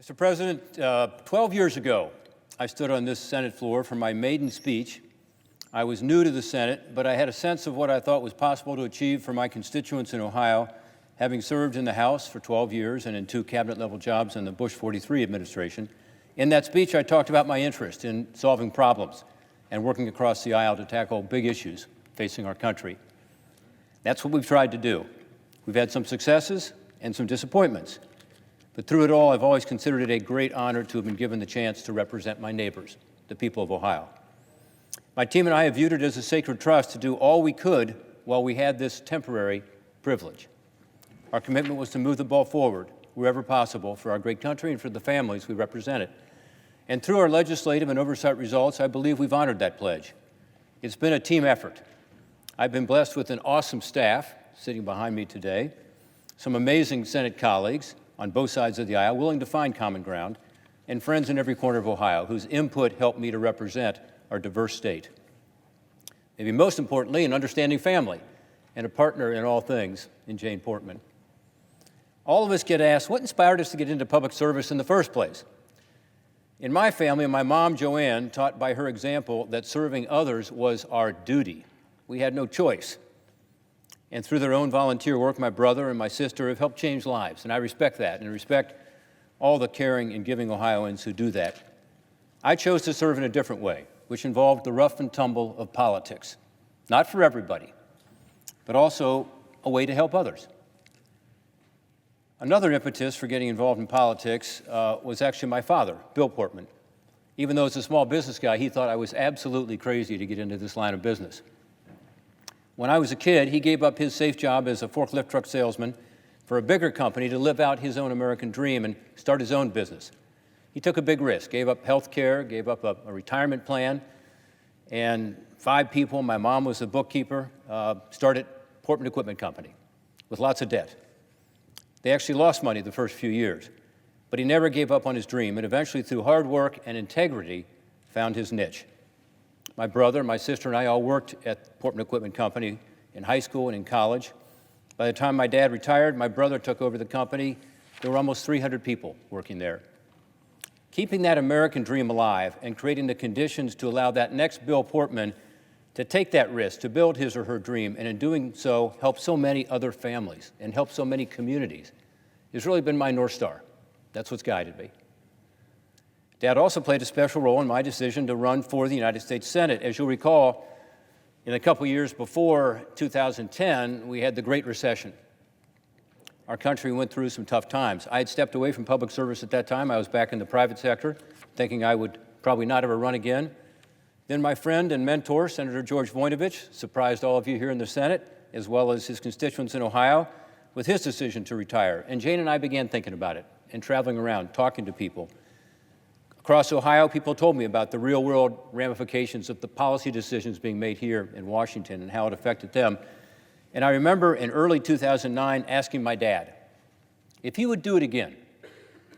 Mr. President, 12 years ago, I stood on this Senate floor for my maiden speech. I was new to the Senate, but I had a sense of what I thought was possible to achieve for my constituents in Ohio, having served in the House for 12 years and in 2 cabinet-level jobs in the Bush 43 administration. In that speech, I talked about my interest in solving problems and working across the aisle to tackle big issues facing our country. That's what we've tried to do. We've had some successes and some disappointments. But through it all, I've always considered it a great honor to have been given the chance to represent my neighbors, the people of Ohio. My team and I have viewed it as a sacred trust to do all we could while we had this temporary privilege. Our commitment was to move the ball forward wherever possible for our great country and for the families we represented. And through our legislative and oversight results, I believe we've honored that pledge. It's been a team effort. I've been blessed with an awesome staff sitting behind me today, some amazing Senate colleagues on both sides of the aisle, willing to find common ground, and friends in every corner of Ohio whose input helped me to represent our diverse state. Maybe most importantly, an understanding family and a partner in all things in Jane Portman. All of us get asked, what inspired us to get into public service in the first place? In my family, my mom, Joanne, taught by her example that serving others was our duty. We had no choice. And through their own volunteer work, my brother and my sister have helped change lives, and I respect that, and respect all the caring and giving Ohioans who do that. I chose to serve in a different way, which involved the rough and tumble of politics. Not for everybody, but also a way to help others. Another impetus for getting involved in politics was actually my father, Bill Portman. Even though as a small business guy, he thought I was absolutely crazy to get into this line of business. When I was a kid, he gave up his safe job as a forklift truck salesman for a bigger company to live out his own American dream and start his own business. He took a big risk, gave up health care, gave up a retirement plan, and 5 people, my mom was the bookkeeper, started Portman Equipment Company with lots of debt. They actually lost money the first few years, but he never gave up on his dream, and eventually through hard work and integrity, found his niche. My brother, my sister, and I all worked at Portman Equipment Company in high school and in college. By the time my dad retired, my brother took over the company. There were almost 300 people working there. Keeping that American dream alive and creating the conditions to allow that next Bill Portman to take that risk, to build his or her dream, and in doing so, help so many other families and help so many communities, has really been my North Star. That's what's guided me. Dad also played a special role in my decision to run for the United States Senate. As you'll recall, in a couple years before 2010, we had the Great Recession. Our country went through some tough times. I had stepped away from public service at that time. I was back in the private sector, thinking I would probably not ever run again. Then my friend and mentor, Senator George Voinovich, surprised all of you here in the Senate, as well as his constituents in Ohio, with his decision to retire. And Jane and I began thinking about it and traveling around, talking to people. Across Ohio, people told me about the real-world ramifications of the policy decisions being made here in Washington and how it affected them. And I remember in early 2009 asking my dad, if he would do it again,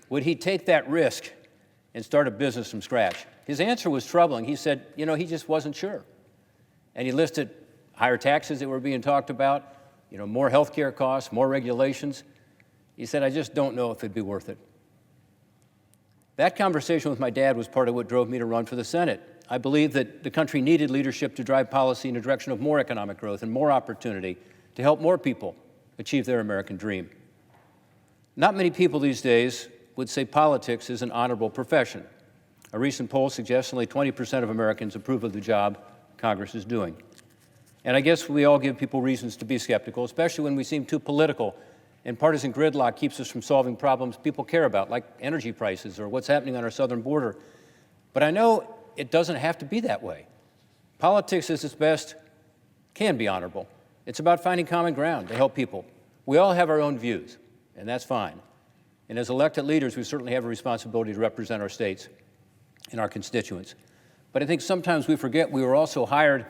would he take that risk and start a business from scratch? His answer was troubling. He said, he just wasn't sure. And he listed higher taxes that were being talked about, more health care costs, more regulations. He said, I just don't know if it'd be worth it. That conversation with my dad was part of what drove me to run for the Senate. I believe that the country needed leadership to drive policy in a direction of more economic growth and more opportunity to help more people achieve their American dream. Not many people these days would say politics is an honorable profession. A recent poll suggests only 20% of Americans approve of the job Congress is doing. And I guess we all give people reasons to be skeptical, especially when we seem too political and partisan gridlock keeps us from solving problems people care about, like energy prices or what's happening on our southern border. But I know it doesn't have to be that way. Politics, at its best, can be honorable. It's about finding common ground to help people. We all have our own views, and that's fine. And as elected leaders, we certainly have a responsibility to represent our states and our constituents. But I think sometimes we forget we were also hired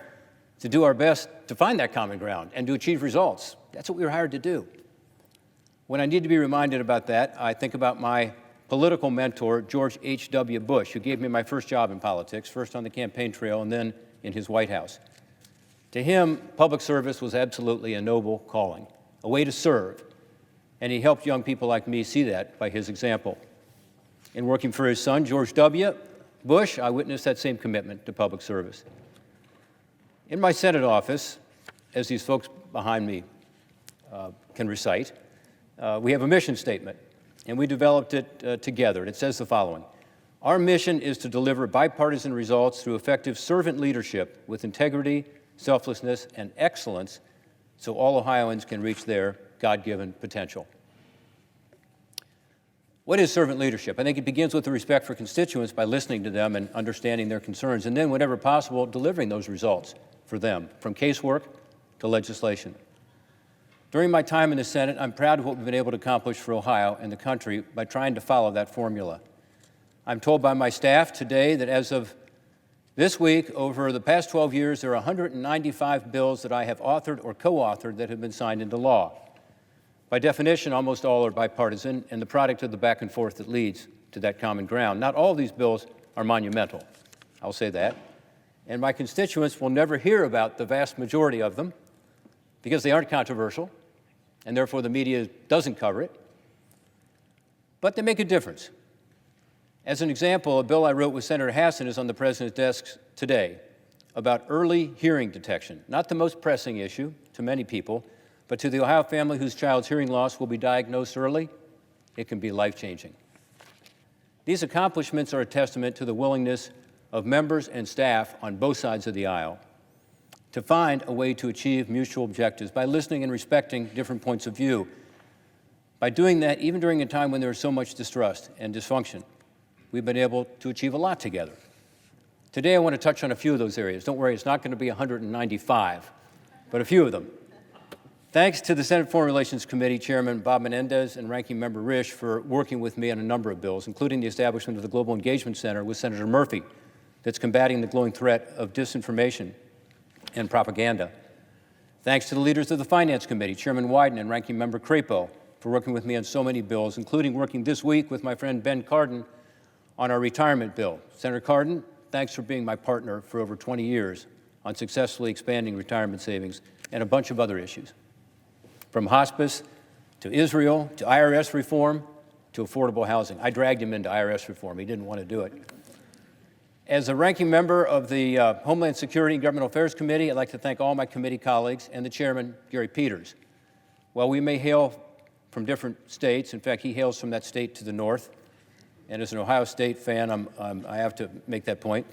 to do our best to find that common ground and to achieve results. That's what we were hired to do. When I need to be reminded about that, I think about my political mentor, George H.W. Bush, who gave me my first job in politics, first on the campaign trail and then in his White House. To him, public service was absolutely a noble calling, a way to serve, and he helped young people like me see that by his example. In working for his son, George W. Bush, I witnessed that same commitment to public service. In my Senate office, as these folks behind me can recite, we have a mission statement, and we developed it together. It says the following: our mission is to deliver bipartisan results through effective servant leadership with integrity, selflessness, and excellence so all Ohioans can reach their God-given potential. What is servant leadership? I think it begins with the respect for constituents by listening to them and understanding their concerns, and then, whenever possible, delivering those results for them, from casework to legislation. During my time in the Senate, I'm proud of what we've been able to accomplish for Ohio and the country by trying to follow that formula. I'm told by my staff today that as of this week, over the past 12 years, there are 195 bills that I have authored or co-authored that have been signed into law. By definition, almost all are bipartisan and the product of the back and forth that leads to that common ground. Not all of these bills are monumental, I'll say that, and my constituents will never hear about the vast majority of them because they aren't controversial, and therefore the media doesn't cover it, but they make a difference. As an example, a bill I wrote with Senator Hassan is on the President's desk today about early hearing detection, not the most pressing issue to many people, but to the Ohio family whose child's hearing loss will be diagnosed early, it can be life-changing. These accomplishments are a testament to the willingness of members and staff on both sides of the aisle to find a way to achieve mutual objectives by listening and respecting different points of view. By doing that, even during a time when there is so much distrust and dysfunction, we've been able to achieve a lot together. Today, I want to touch on a few of those areas. Don't worry, it's not going to be 195, but a few of them. Thanks to the Senate Foreign Relations Committee Chairman Bob Menendez and Ranking Member Risch for working with me on a number of bills, including the establishment of the Global Engagement Center with Senator Murphy that's combating the growing threat of disinformation and propaganda. Thanks to the leaders of the Finance Committee, Chairman Wyden and Ranking Member Crapo, for working with me on so many bills, including working this week with my friend Ben Cardin on our retirement bill. Senator Cardin, thanks for being my partner for over 20 years on successfully expanding retirement savings and a bunch of other issues. From hospice to Israel to IRS reform to affordable housing. I dragged him into IRS reform. He didn't want to do it. As a ranking member of the Homeland Security and Government Affairs Committee, I'd like to thank all my committee colleagues and the chairman, Gary Peters. While we may hail from different states, in fact, he hails from that state to the north, and as an Ohio State fan, I have to make that point.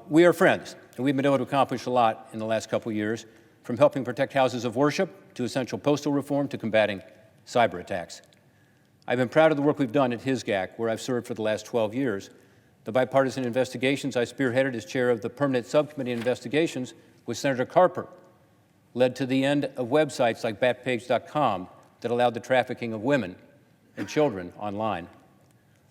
We are friends, and we've been able to accomplish a lot in the last couple years, from helping protect houses of worship to essential postal reform to combating cyber attacks. I've been proud of the work we've done at HISGAC, where I've served for the last 12 years. The bipartisan investigations I spearheaded as chair of the Permanent Subcommittee on Investigations with Senator Carper led to the end of websites like Backpage.com that allowed the trafficking of women and children online.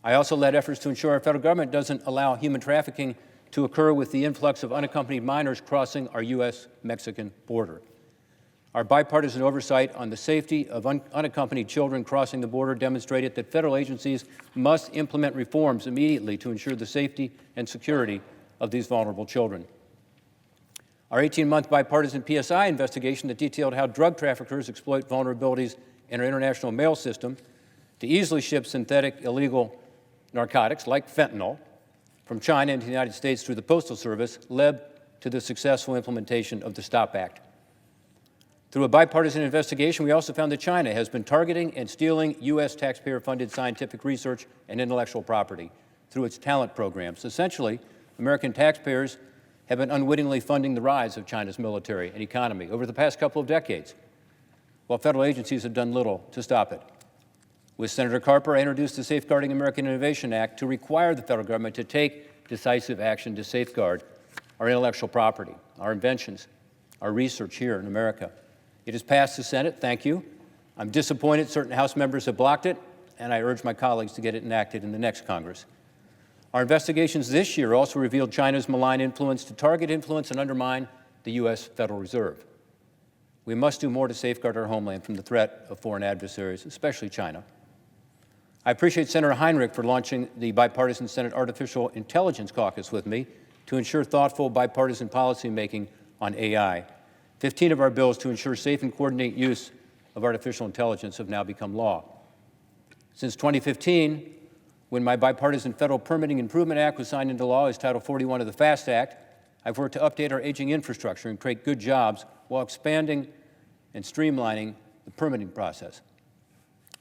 I also led efforts to ensure our federal government doesn't allow human trafficking to occur with the influx of unaccompanied minors crossing our U.S.-Mexican border. Our bipartisan oversight on the safety of unaccompanied children crossing the border demonstrated that federal agencies must implement reforms immediately to ensure the safety and security of these vulnerable children. Our 18-month bipartisan PSI investigation that detailed how drug traffickers exploit vulnerabilities in our international mail system to easily ship synthetic illegal narcotics like fentanyl from China into the United States through the Postal Service led to the successful implementation of the STOP Act. Through a bipartisan investigation, we also found that China has been targeting and stealing U.S. taxpayer-funded scientific research and intellectual property through its talent programs. Essentially, American taxpayers have been unwittingly funding the rise of China's military and economy over the past couple of decades, while federal agencies have done little to stop it. With Senator Carper, I introduced the Safeguarding American Innovation Act to require the federal government to take decisive action to safeguard our intellectual property, our inventions, our research here in America. It has passed the Senate, thank you. I'm disappointed certain House members have blocked it, and I urge my colleagues to get it enacted in the next Congress. Our investigations this year also revealed China's malign influence to target, influence, and undermine the U.S. Federal Reserve. We must do more to safeguard our homeland from the threat of foreign adversaries, especially China. I appreciate Senator Heinrich for launching the bipartisan Senate Artificial Intelligence Caucus with me to ensure thoughtful bipartisan policymaking on AI. 15 of our bills to ensure safe and coordinated use of artificial intelligence have now become law. Since 2015, When my bipartisan Federal Permitting Improvement Act was signed into law as Title 41 of the FAST Act, I've worked to update our aging infrastructure and create good jobs while expanding and streamlining the permitting process.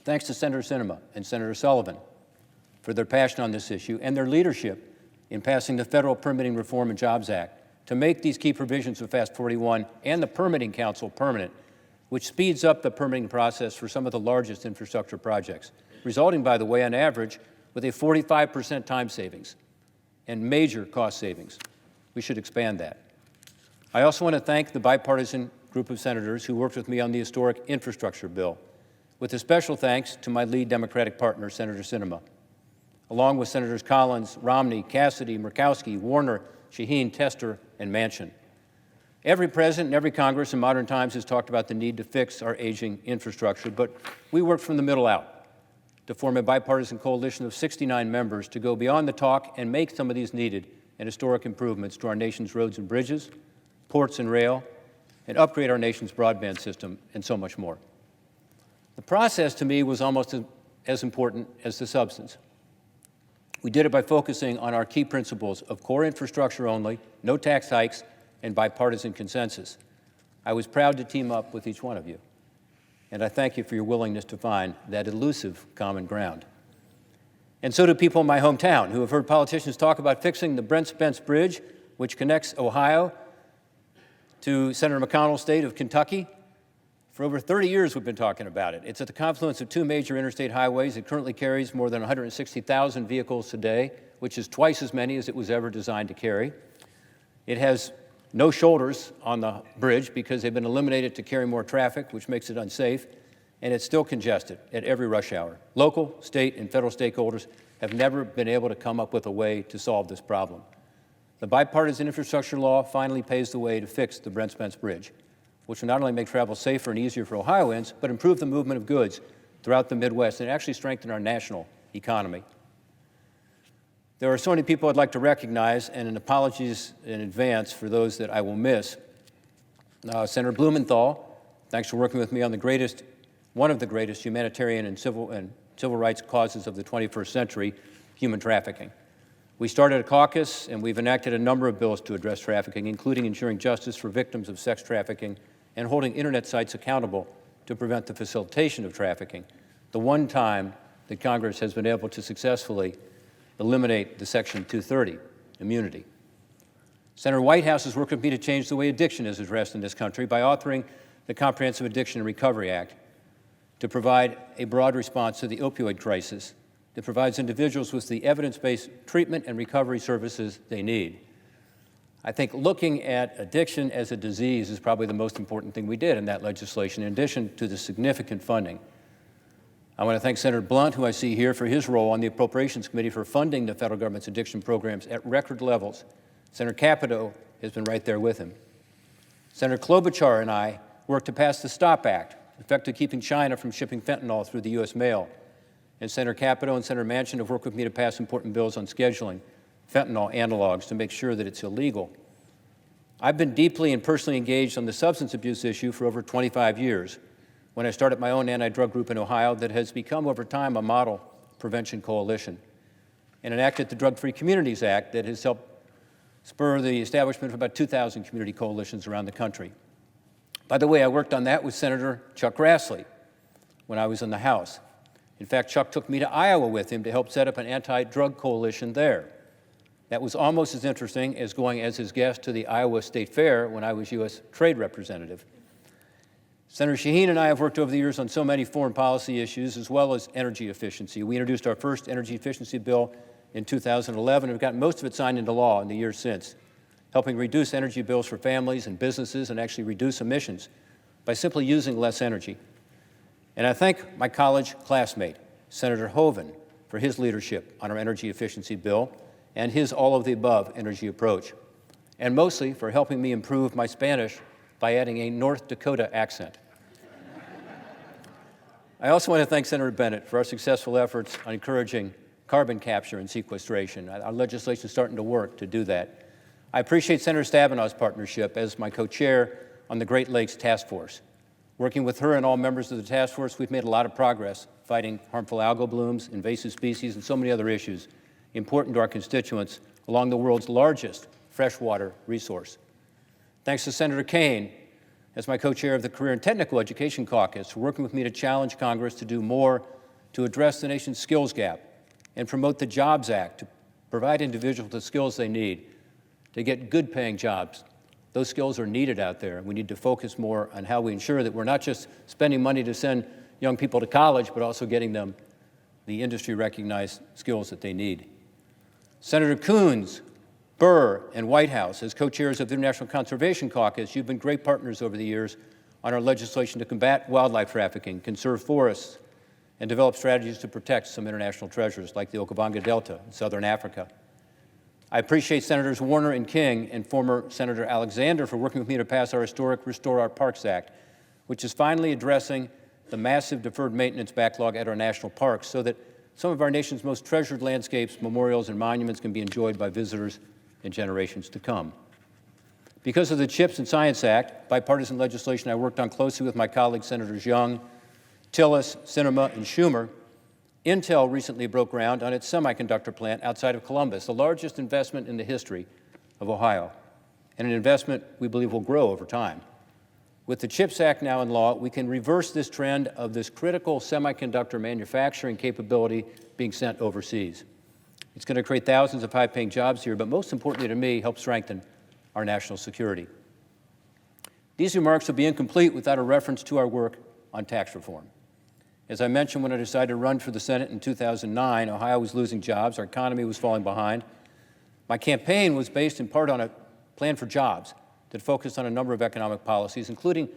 Thanks to Senator Sinema and Senator Sullivan for their passion on this issue and their leadership in passing the Federal Permitting Reform and Jobs Act to make these key provisions of FAST 41 and the Permitting Council permanent, which speeds up the permitting process for some of the largest infrastructure projects, resulting, by the way, on average, with a 45% time savings and major cost savings. We should expand that. I also want to thank the bipartisan group of senators who worked with me on the historic infrastructure bill, with a special thanks to my lead Democratic partner, Senator Sinema, along with Senators Collins, Romney, Cassidy, Murkowski, Warner, Shaheen, Tester, and Manchin. Every president and every Congress in modern times has talked about the need to fix our aging infrastructure, but we worked from the middle out to form a bipartisan coalition of 69 members to go beyond the talk and make some of these needed and historic improvements to our nation's roads and bridges, ports and rail, and upgrade our nation's broadband system, and so much more. The process, to me, was almost as important as the substance. We did it by focusing on our key principles of core infrastructure only, no tax hikes, and bipartisan consensus. I was proud to team up with each one of you, and I thank you for your willingness to find that elusive common ground. And so do people in my hometown who have heard politicians talk about fixing the Brent Spence Bridge, which connects Ohio to Senator McConnell's state of Kentucky. For over 30 years, we've been talking about it. It's at the confluence of two major interstate highways. It currently carries more than 160,000 vehicles today, which is twice as many as it was ever designed to carry. It has no shoulders on the bridge because they've been eliminated to carry more traffic, which makes it unsafe, and it's still congested at every rush hour. Local, state, and federal stakeholders have never been able to come up with a way to solve this problem. The bipartisan infrastructure law finally paves the way to fix the Brent Spence Bridge, which will not only make travel safer and easier for Ohioans, but improve the movement of goods throughout the Midwest and actually strengthen our national economy. There are so many people I'd like to recognize, and an apologies in advance for those that I will miss. Senator Blumenthal, thanks for working with me on one of the greatest humanitarian and civil rights causes of the 21st century, human trafficking. We started a caucus, and we've enacted a number of bills to address trafficking, including ensuring justice for victims of sex trafficking and holding internet sites accountable to prevent the facilitation of trafficking, the one time that Congress has been able to successfully eliminate the Section 230 immunity. Senator Whitehouse has worked with me to change the way addiction is addressed in this country by authoring the Comprehensive Addiction and Recovery Act to provide a broad response to the opioid crisis that provides individuals with the evidence-based treatment and recovery services they need. I think looking at addiction as a disease is probably the most important thing we did in that legislation, in addition to the significant funding. I want to thank Senator Blunt, who I see here, for his role on the Appropriations Committee for funding the federal government's addiction programs at record levels. Senator Capito has been right there with him. Senator Klobuchar and I worked to pass the STOP Act, effectively keeping China from shipping fentanyl through the U.S. mail. And Senator Capito and Senator Manchin have worked with me to pass important bills on scheduling fentanyl analogs to make sure that it's illegal. I've been deeply and personally engaged on the substance abuse issue for over 25 years, when I started my own anti-drug group in Ohio that has become over time a model prevention coalition, and enacted the Drug-Free Communities Act that has helped spur the establishment of about 2,000 community coalitions around the country. By the way, I worked on that with Senator Chuck Grassley when I was in the House. In fact, Chuck took me to Iowa with him to help set up an anti-drug coalition there. That was almost as interesting as going as his guest to the Iowa State Fair when I was U.S. Trade Representative. Senator Shaheen and I have worked over the years on so many foreign policy issues, as well as energy efficiency. We introduced our first energy efficiency bill in 2011 and have gotten most of it signed into law in the years since, helping reduce energy bills for families and businesses and actually reduce emissions by simply using less energy. And I thank my college classmate, Senator Hoeven, for his leadership on our energy efficiency bill and his all-of-the-above energy approach, and mostly for helping me improve my Spanish by adding a North Dakota accent. I also want to thank Senator Bennett for our successful efforts on encouraging carbon capture and sequestration. Our legislation is starting to work to do that. I appreciate Senator Stabenow's partnership as my co-chair on the Great Lakes Task Force. Working with her and all members of the task force, we've made a lot of progress fighting harmful algal blooms, invasive species, and so many other issues important to our constituents along the world's largest freshwater resource. Thanks to Senator Kaine, as my co-chair of the Career and Technical Education Caucus, for working with me to challenge Congress to do more to address the nation's skills gap and promote the Jobs Act to provide individuals the skills they need to get good-paying jobs. Those skills are needed out there. We need to focus more on how we ensure that we're not just spending money to send young people to college, but also getting them the industry-recognized skills that they need. Senator Coons, Burr, and Whitehouse, as co-chairs of the International Conservation Caucus, you've been great partners over the years on our legislation to combat wildlife trafficking, conserve forests, and develop strategies to protect some international treasures like the Okavango Delta in southern Africa. I appreciate Senators Warner and King and former Senator Alexander for working with me to pass our historic Restore Our Parks Act, which is finally addressing the massive deferred maintenance backlog at our national parks so that some of our nation's most treasured landscapes, memorials, and monuments can be enjoyed by visitors in generations to come. Because of the CHIPS and Science Act, bipartisan legislation I worked on closely with my colleagues Senators Young, Tillis, Sinema, and Schumer, Intel recently broke ground on its semiconductor plant outside of Columbus, the largest investment in the history of Ohio, and an investment we believe will grow over time. With the CHIPS Act now in law, we can reverse this trend of this critical semiconductor manufacturing capability being sent overseas. It's going to create thousands of high-paying jobs here, but most importantly to me, help strengthen our national security. These remarks would be incomplete without a reference to our work on tax reform. As I mentioned, when I decided to run for the Senate in 2009, Ohio was losing jobs, our economy was falling behind. My campaign was based in part on a plan for jobs that focused on a number of economic policies, including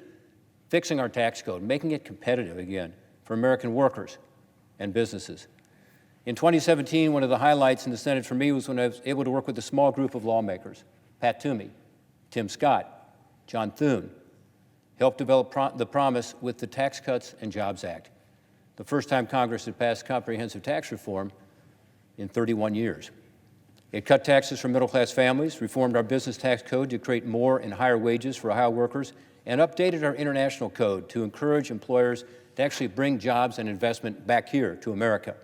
fixing our tax code, making it competitive again for American workers and businesses. In 2017, one of the highlights in the Senate for me was when I was able to work with a small group of lawmakers, Pat Toomey, Tim Scott, John Thune, helped develop the promise with the Tax Cuts and Jobs Act, the first time Congress had passed comprehensive tax reform in 31 years. It cut taxes for middle-class families, reformed our business tax code to create more and higher wages for Ohio workers, and updated our international code to encourage employers to actually bring jobs and investment back here to America.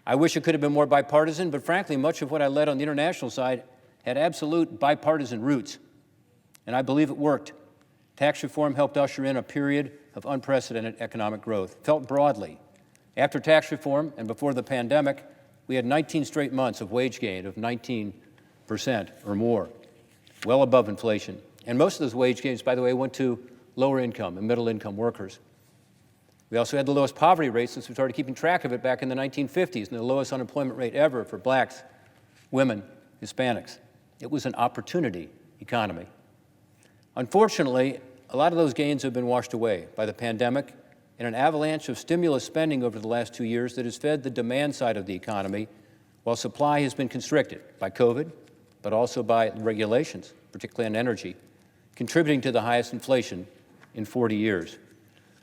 I wish it could have been more bipartisan, but frankly, much of what I led on the international side had absolute bipartisan roots, and I believe it worked. Tax reform helped usher in a period of unprecedented economic growth, felt broadly. After tax reform and before the pandemic, we had 19 straight months of wage gain of 19% or more, well above inflation. And most of those wage gains, by the way, went to lower income and middle income workers. We also had the lowest poverty rate since we started keeping track of it back in the 1950s, and the lowest unemployment rate ever for blacks, women, Hispanics. It was an opportunity economy. Unfortunately, a lot of those gains have been washed away by the pandemic and an avalanche of stimulus spending over the last 2 years that has fed the demand side of the economy, while supply has been constricted by COVID, but also by regulations, particularly on energy, contributing to the highest inflation in 40 years.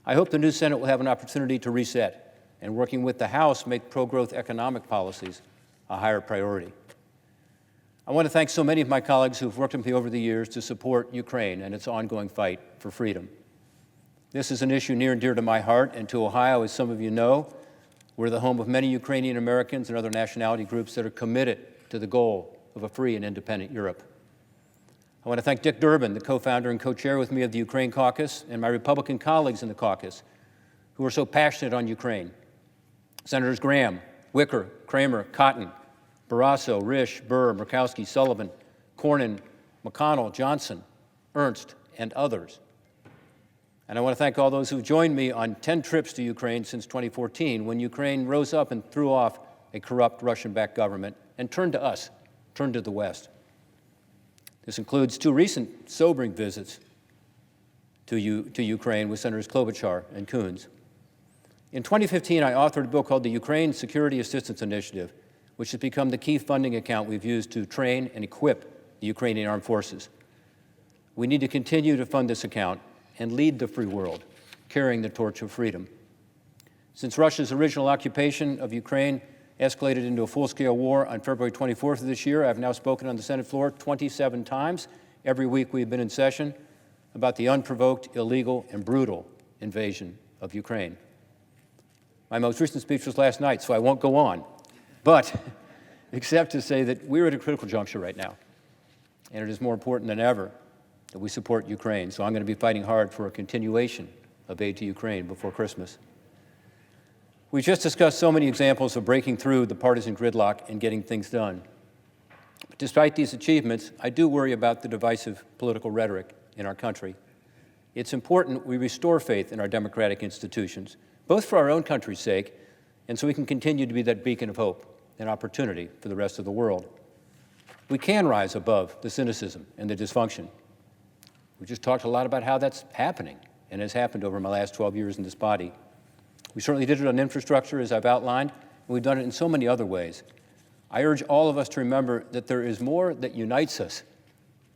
I hope the new Senate will have an opportunity to reset and, working with the House, make pro-growth economic policies a higher priority. I want to thank so many of my colleagues who have worked with me over the years to support Ukraine and its ongoing fight for freedom. This is an issue near and dear to my heart and to Ohio, as some of you know. We're the home of many Ukrainian Americans and other nationality groups that are committed to the goal of a free and independent Europe. I want to thank Dick Durbin, the co-founder and co-chair with me of the Ukraine Caucus, and my Republican colleagues in the caucus who are so passionate on Ukraine. Senators Graham, Wicker, Kramer, Cotton, Barrasso, Risch, Burr, Murkowski, Sullivan, Cornyn, McConnell, Johnson, Ernst, and others. And I want to thank all those who've joined me on 10 trips to Ukraine since 2014, when Ukraine rose up and threw off a corrupt Russian-backed government and turned to us, turned to the West. This includes 2 recent sobering visits to Ukraine with Senators Klobuchar and Coons. In 2015, I authored a bill called the Ukraine Security Assistance Initiative, which has become the key funding account we've used to train and equip the Ukrainian armed forces. We need to continue to fund this account and lead the free world, carrying the torch of freedom. Since Russia's original occupation of Ukraine escalated into a full-scale war on February 24th of this year, I've now spoken on the Senate floor 27 times. Every week we've been in session about the unprovoked, illegal, and brutal invasion of Ukraine. My most recent speech was last night, so I won't go on, but except to say that we're at a critical juncture right now, and it is more important than ever that we support Ukraine. So I'm going to be fighting hard for a continuation of aid to Ukraine before Christmas. We just discussed so many examples of breaking through the partisan gridlock and getting things done. But despite these achievements, I do worry about the divisive political rhetoric in our country. It's important we restore faith in our democratic institutions, both for our own country's sake and so we can continue to be that beacon of hope and opportunity for the rest of the world. We can rise above the cynicism and the dysfunction. We just talked a lot about how that's happening and has happened over my last 12 years in this body. We certainly did it on infrastructure, as I've outlined, and we've done it in so many other ways. I urge all of us to remember that there is more that unites us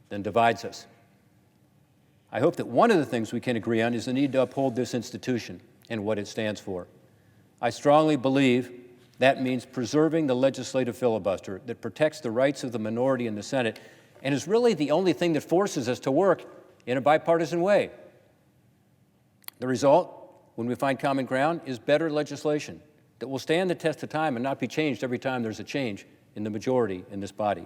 than divides us. I hope that one of the things we can agree on is the need to uphold this institution and what it stands for. I strongly believe that means preserving the legislative filibuster that protects the rights of the minority in the Senate and is really the only thing that forces us to work in a bipartisan way. The result, when we find common ground, is better legislation that will stand the test of time and not be changed every time there's a change in the majority in this body.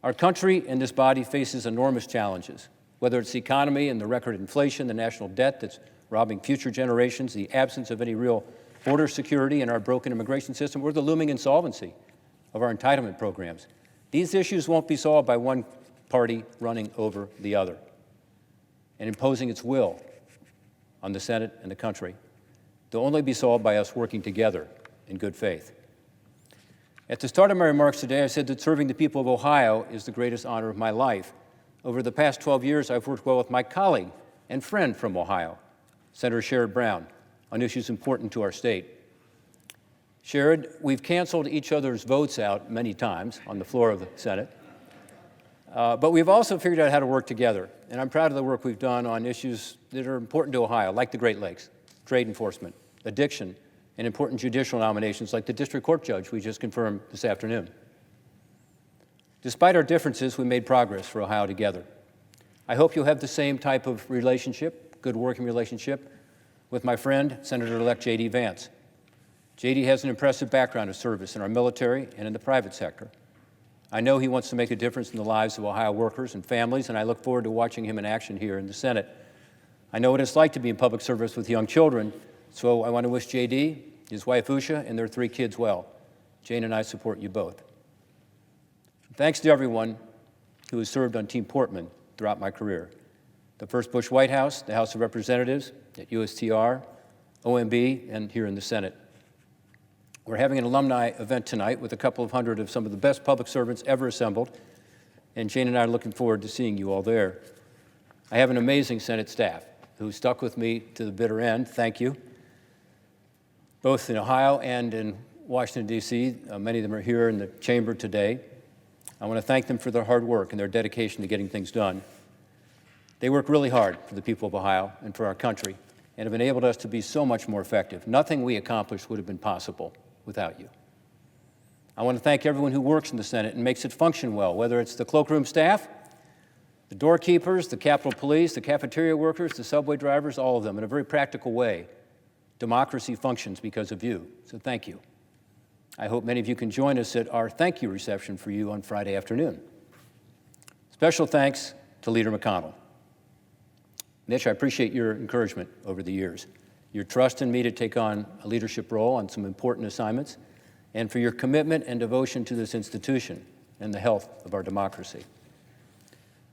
Our country and this body faces enormous challenges, whether it's the economy and the record inflation, the national debt that's robbing future generations, the absence of any real border security in our broken immigration system, or the looming insolvency of our entitlement programs. These issues won't be solved by one party running over the other and imposing its will on the Senate and the country. They'll only be solved by us working together in good faith. At the start of my remarks today, I said that serving the people of Ohio is the greatest honor of my life. Over the past 12 years, I've worked well with my colleague and friend from Ohio, Senator Sherrod Brown, on issues important to our state. Sherrod, we've canceled each other's votes out many times on the floor of the Senate, but we've also figured out how to work together, and I'm proud of the work we've done on issues that are important to Ohio, like the Great Lakes, trade enforcement, addiction, and important judicial nominations like the district court judge we just confirmed this afternoon. Despite our differences, we made progress for Ohio together. I hope you'll have the same type of relationship, good working relationship, with my friend, Senator-elect J.D. Vance. J.D. has an impressive background of service in our military and in the private sector. I know he wants to make a difference in the lives of Ohio workers and families, and I look forward to watching him in action here in the Senate. I know what it's like to be in public service with young children, so I want to wish J.D., his wife Usha, and their 3 kids well. Jane and I support you both. Thanks to everyone who has served on Team Portman throughout my career. The first Bush White House, the House of Representatives, at USTR, OMB, and here in the Senate. We're having an alumni event tonight with a couple of hundred of some of the best public servants ever assembled, and Jane and I are looking forward to seeing you all there. I have an amazing Senate staff who stuck with me to the bitter end. Thank you. Both in Ohio and in Washington, D.C. Many of them are here in the chamber today. I want to thank them for their hard work and their dedication to getting things done. They work really hard for the people of Ohio and for our country and have enabled us to be so much more effective. Nothing we accomplished would have been possible without you. I want to thank everyone who works in the Senate and makes it function well, whether it's the cloakroom staff, the doorkeepers, the Capitol Police, the cafeteria workers, the subway drivers, all of them, in a very practical way. Democracy functions because of you, so thank you. I hope many of you can join us at our thank you reception for you on Friday afternoon. Special thanks to Leader McConnell. Mitch, I appreciate your encouragement over the years, your trust in me to take on a leadership role on some important assignments, and for your commitment and devotion to this institution and the health of our democracy.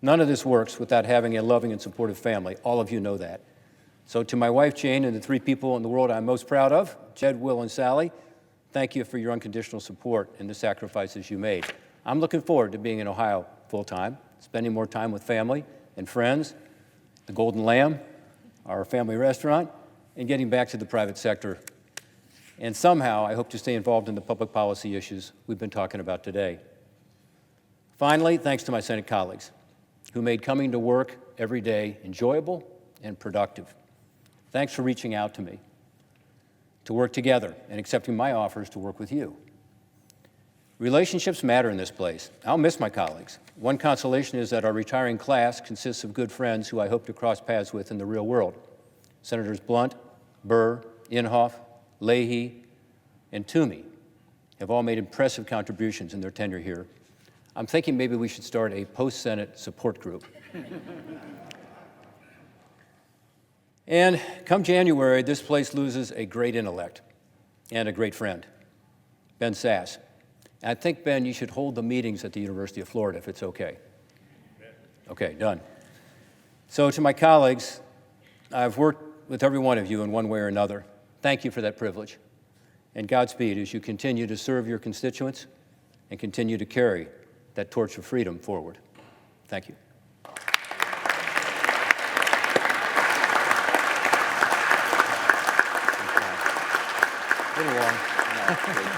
None of this works without having a loving and supportive family. All of you know that. So to my wife, Jane, and the 3 people in the world I'm most proud of, Jed, Will, and Sally, thank you for your unconditional support and the sacrifices you made. I'm looking forward to being in Ohio full-time, spending more time with family and friends, the Golden Lamb, our family restaurant, and getting back to the private sector. And somehow, I hope to stay involved in the public policy issues we've been talking about today. Finally, thanks to my Senate colleagues who made coming to work every day enjoyable and productive. Thanks for reaching out to me to work together and accepting my offers to work with you. Relationships matter in this place. I'll miss my colleagues. One consolation is that our retiring class consists of good friends who I hope to cross paths with in the real world. Senators Blunt, Burr, Inhofe, Leahy, and Toomey have all made impressive contributions in their tenure here. I'm thinking maybe we should start a post-Senate support group. And come January, this place loses a great intellect and a great friend, Ben Sasse. And I think, Ben, you should hold the meetings at the University of Florida if it's okay. Okay, done. So to my colleagues, I've worked with every one of you in one way or another. Thank you for that privilege. And Godspeed as you continue to serve your constituents and continue to carry that torch of freedom forward. Thank you. Been long. No, thank you.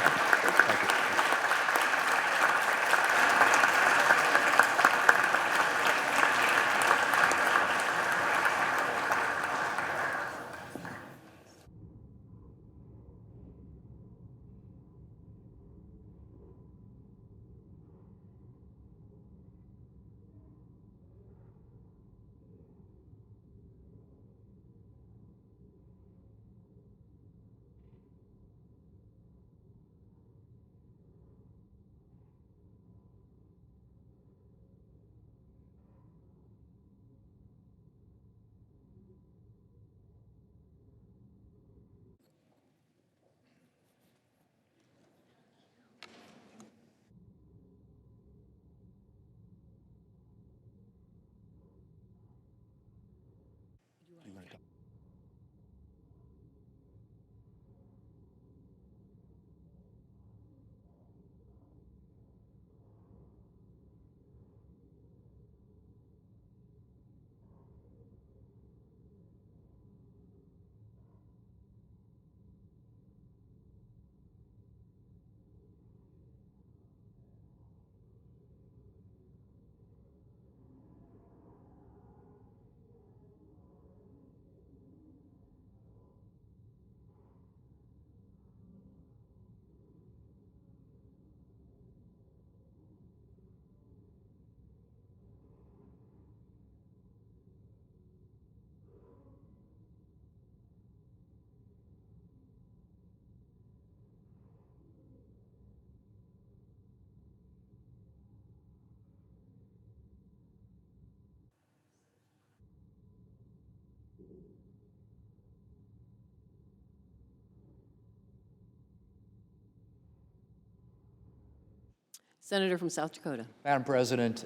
Senator from South Dakota. Madam President,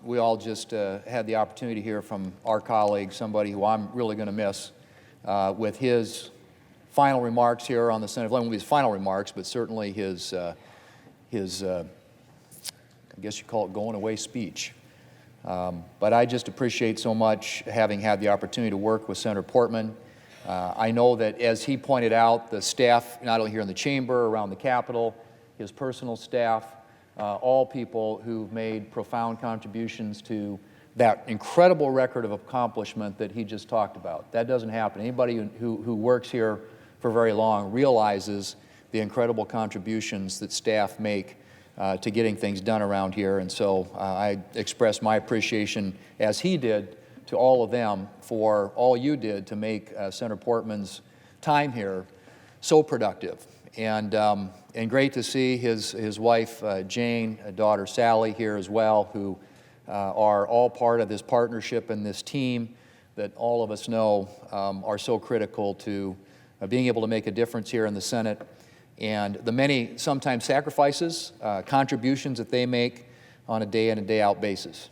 we all just had the opportunity to hear from our colleague, somebody who I'm really going to miss, with his final remarks here on the Senate. Well, his final remarks, but certainly his I guess you call it going away speech. But I just appreciate so much having had the opportunity to work with Senator Portman. I know that, as he pointed out, the staff, not only here in the chamber, around the Capitol, his personal staff, all people who've made profound contributions to that incredible record of accomplishment that he just talked about. That doesn't happen. Anybody who works here for very long realizes the incredible contributions that staff make to getting things done around here. And so I express my appreciation, as he did, to all of them for all you did to make Senator Portman's time here so productive. And great to see his wife, Jane, daughter, Sally, here as well, who are all part of this partnership and this team that all of us know are so critical to being able to make a difference here in the Senate, and the many sometimes sacrifices, contributions that they make on a day in and day out basis.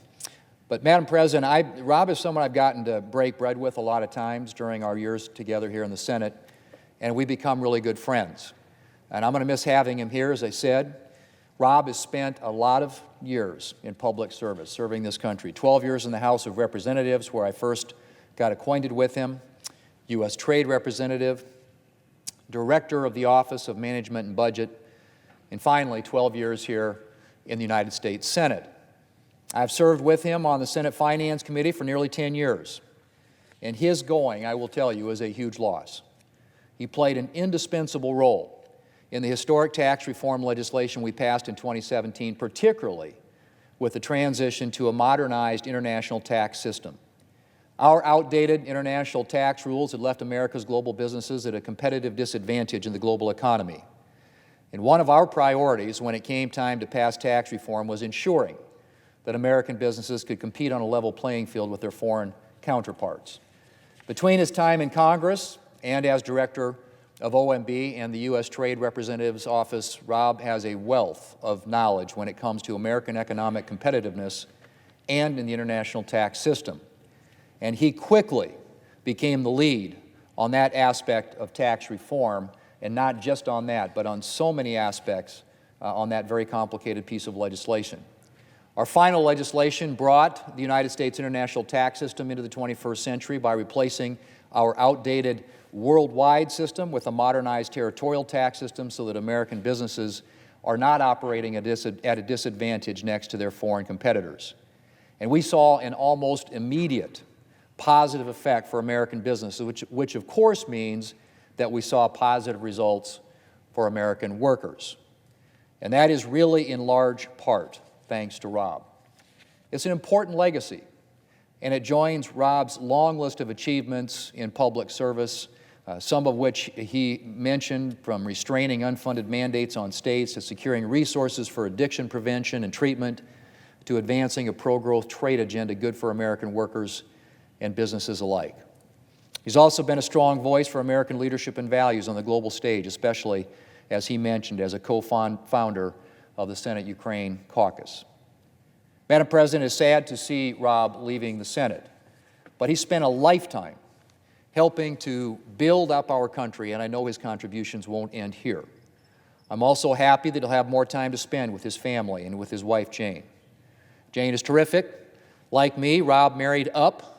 But Madam President, Rob is someone I've gotten to break bread with a lot of times during our years together here in the Senate, and we become really good friends. And I'm going to miss having him here, as I said. Rob has spent a lot of years in public service, serving this country. 12 years in the House of Representatives, where I first got acquainted with him, U.S. Trade Representative, Director of the Office of Management and Budget, and finally 12 years here in the United States Senate. I've served with him on the Senate Finance Committee for nearly 10 years. And his going, I will tell you, is a huge loss. He played an indispensable role in the historic tax reform legislation we passed in 2017, particularly with the transition to a modernized international tax system. Our outdated international tax rules had left America's global businesses at a competitive disadvantage in the global economy. And one of our priorities when it came time to pass tax reform was ensuring that American businesses could compete on a level playing field with their foreign counterparts. Between his time in Congress and as director of OMB and the U.S. Trade Representative's Office, Rob has a wealth of knowledge when it comes to American economic competitiveness and in the international tax system. And he quickly became the lead on that aspect of tax reform, and not just on that, but on so many aspects on that very complicated piece of legislation. Our final legislation brought the United States international tax system into the 21st century by replacing our outdated worldwide system with a modernized territorial tax system so that American businesses are not operating at a disadvantage next to their foreign competitors. And we saw an almost immediate positive effect for American businesses, which of course means that we saw positive results for American workers. And that is really in large part thanks to Rob. It's an important legacy, and it joins Rob's long list of achievements in public service, some of which he mentioned, from restraining unfunded mandates on states to securing resources for addiction prevention and treatment to advancing a pro-growth trade agenda good for American workers and businesses alike. He's also been a strong voice for American leadership and values on the global stage, especially, as he mentioned, as a co-founder of the Senate Ukraine Caucus. Madam President, it's sad to see Rob leaving the Senate, but he spent a lifetime helping to build up our country, and I know his contributions won't end here. I'm also happy that he'll have more time to spend with his family and with his wife, Jane. Jane is terrific. Like me, Rob married up,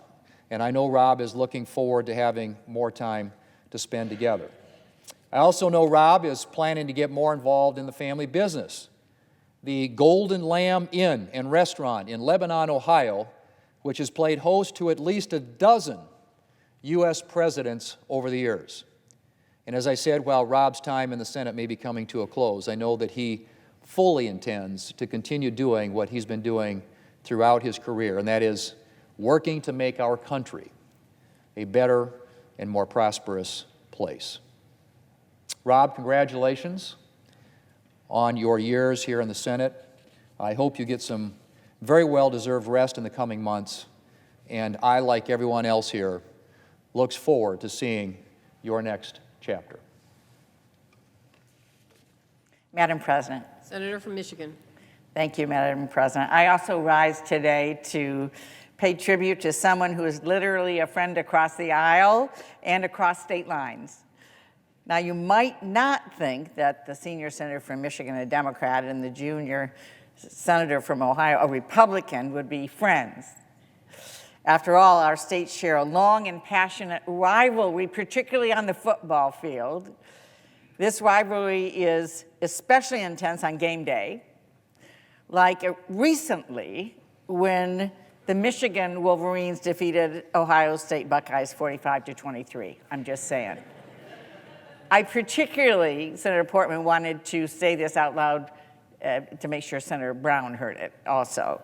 and I know Rob is looking forward to having more time to spend together. I also know Rob is planning to get more involved in the family business. The Golden Lamb Inn and Restaurant in Lebanon, Ohio, which has played host to at least a dozen U.S. presidents over the years. And as I said, while Rob's time in the Senate may be coming to a close, I know that he fully intends to continue doing what he's been doing throughout his career, and that is working to make our country a better and more prosperous place. Rob, congratulations on your years here in the Senate. I hope you get some very well-deserved rest in the coming months, and I, like everyone else here, looks forward to seeing your next chapter. Madam President. Senator from Michigan. Thank you, Madam President. I also rise today to pay tribute to someone who is literally a friend across the aisle and across state lines. Now, you might not think that the senior senator from Michigan, a Democrat, and the junior senator from Ohio, a Republican, would be friends. After all, our states share a long and passionate rivalry, particularly on the football field. This rivalry is especially intense on game day, like recently when the Michigan Wolverines defeated Ohio State Buckeyes 45-23. I'm just saying. I particularly, Senator Portman, wanted to say this out loud to make sure Senator Brown heard it also.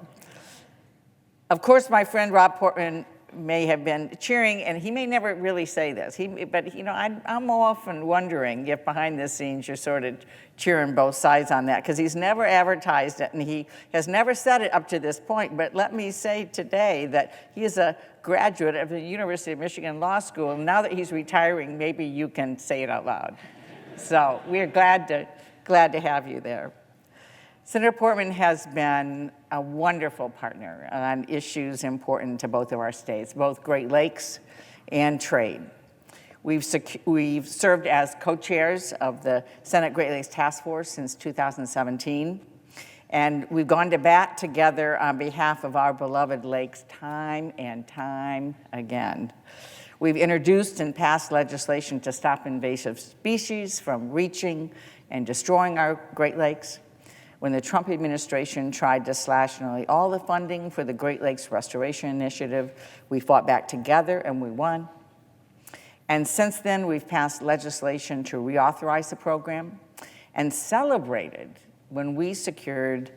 Of course, my friend Rob Portman may have been cheering, and he may never really say this. But you know, I'm often wondering if behind the scenes you're sort of cheering both sides on that, because he's never advertised it, and he has never said it up to this point. But let me say today that he is a graduate of the University of Michigan Law School, and now that he's retiring, maybe you can say it out loud. So we're glad to have you there. Senator Portman has been a wonderful partner on issues important to both of our states, both Great Lakes and trade. We've served as co-chairs of the Senate Great Lakes Task Force since 2017, and we've gone to bat together on behalf of our beloved lakes time and time again. We've introduced and passed legislation to stop invasive species from reaching and destroying our Great Lakes. When the Trump administration tried to slash nearly all the funding for the Great Lakes Restoration Initiative, we fought back together and we won. And since then, we've passed legislation to reauthorize the program and celebrated when we secured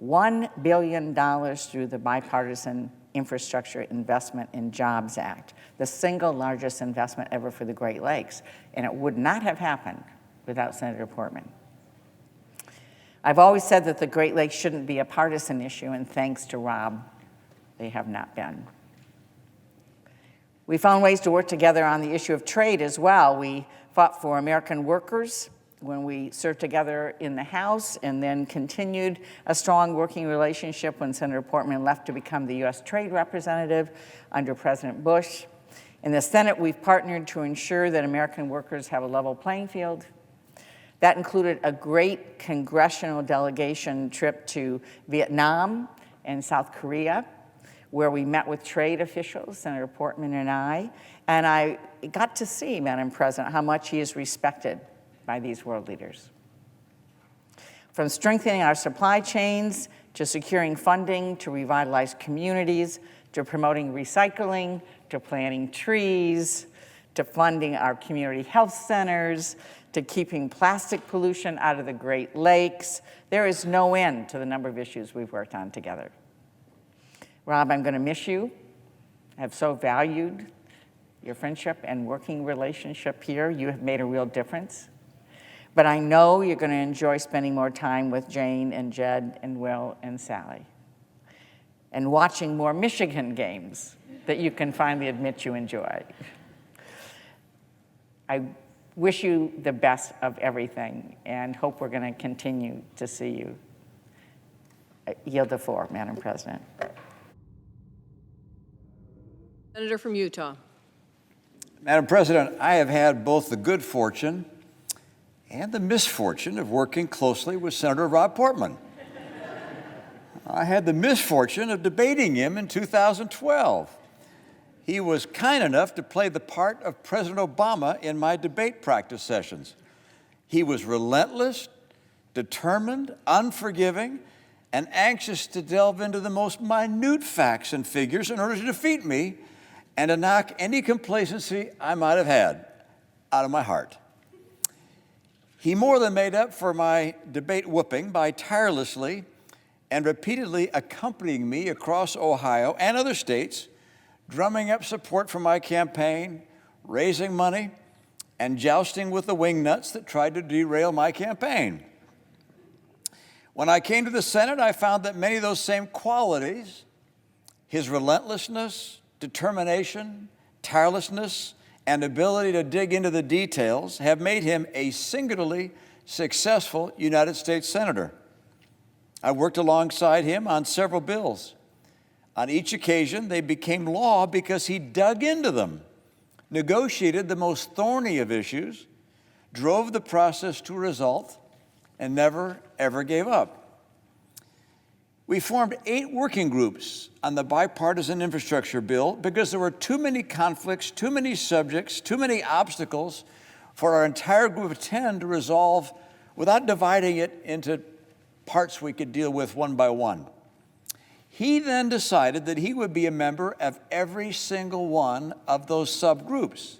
$1 billion through the bipartisan Infrastructure Investment and Jobs Act, the single largest investment ever for the Great Lakes, and it would not have happened without Senator Portman. I've always said that the Great Lakes shouldn't be a partisan issue, and thanks to Rob, they have not been. We found ways to work together on the issue of trade as well. We fought for American workers when we served together in the House, and then continued a strong working relationship when Senator Portman left to become the U.S. Trade Representative under President Bush. In the Senate, we've partnered to ensure that American workers have a level playing field. That included a great congressional delegation trip to Vietnam and South Korea, where we met with trade officials, Senator Portman and I got to see, Madam President, how much he is respected by these world leaders. From strengthening our supply chains, to securing funding to revitalize communities, to promoting recycling, to planting trees, to funding our community health centers, to keeping plastic pollution out of the Great Lakes. There is no end to the number of issues we've worked on together. Rob, I'm going to miss you. I have so valued your friendship and working relationship here. You have made a real difference. But I know you're going to enjoy spending more time with Jane and Jed and Will and Sally, and watching more Michigan games that you can finally admit you enjoy. I wish you the best of everything and hope we're going to continue to see you. I yield the floor, Madam President. Senator from Utah. Madam President, I have had both the good fortune and the misfortune of working closely with Senator Rob Portman. I had the misfortune of debating him in 2012. He was kind enough to play the part of President Obama in my debate practice sessions. He was relentless, determined, unforgiving, and anxious to delve into the most minute facts and figures in order to defeat me and to knock any complacency I might have had out of my heart. He more than made up for my debate whooping by tirelessly and repeatedly accompanying me across Ohio and other states, drumming up support for my campaign, raising money, and jousting with the wingnuts that tried to derail my campaign. When I came to the Senate, I found that many of those same qualities, his relentlessness, determination, tirelessness, and ability to dig into the details, have made him a singularly successful United States Senator. I worked alongside him on several bills. On each occasion, they became law because he dug into them, negotiated the most thorny of issues, drove the process to a result, and never, ever gave up. We formed 8 working groups on the bipartisan infrastructure bill because there were too many conflicts, too many subjects, too many obstacles for our entire group of 10 to resolve without dividing it into parts we could deal with one by one. He then decided that he would be a member of every single one of those subgroups,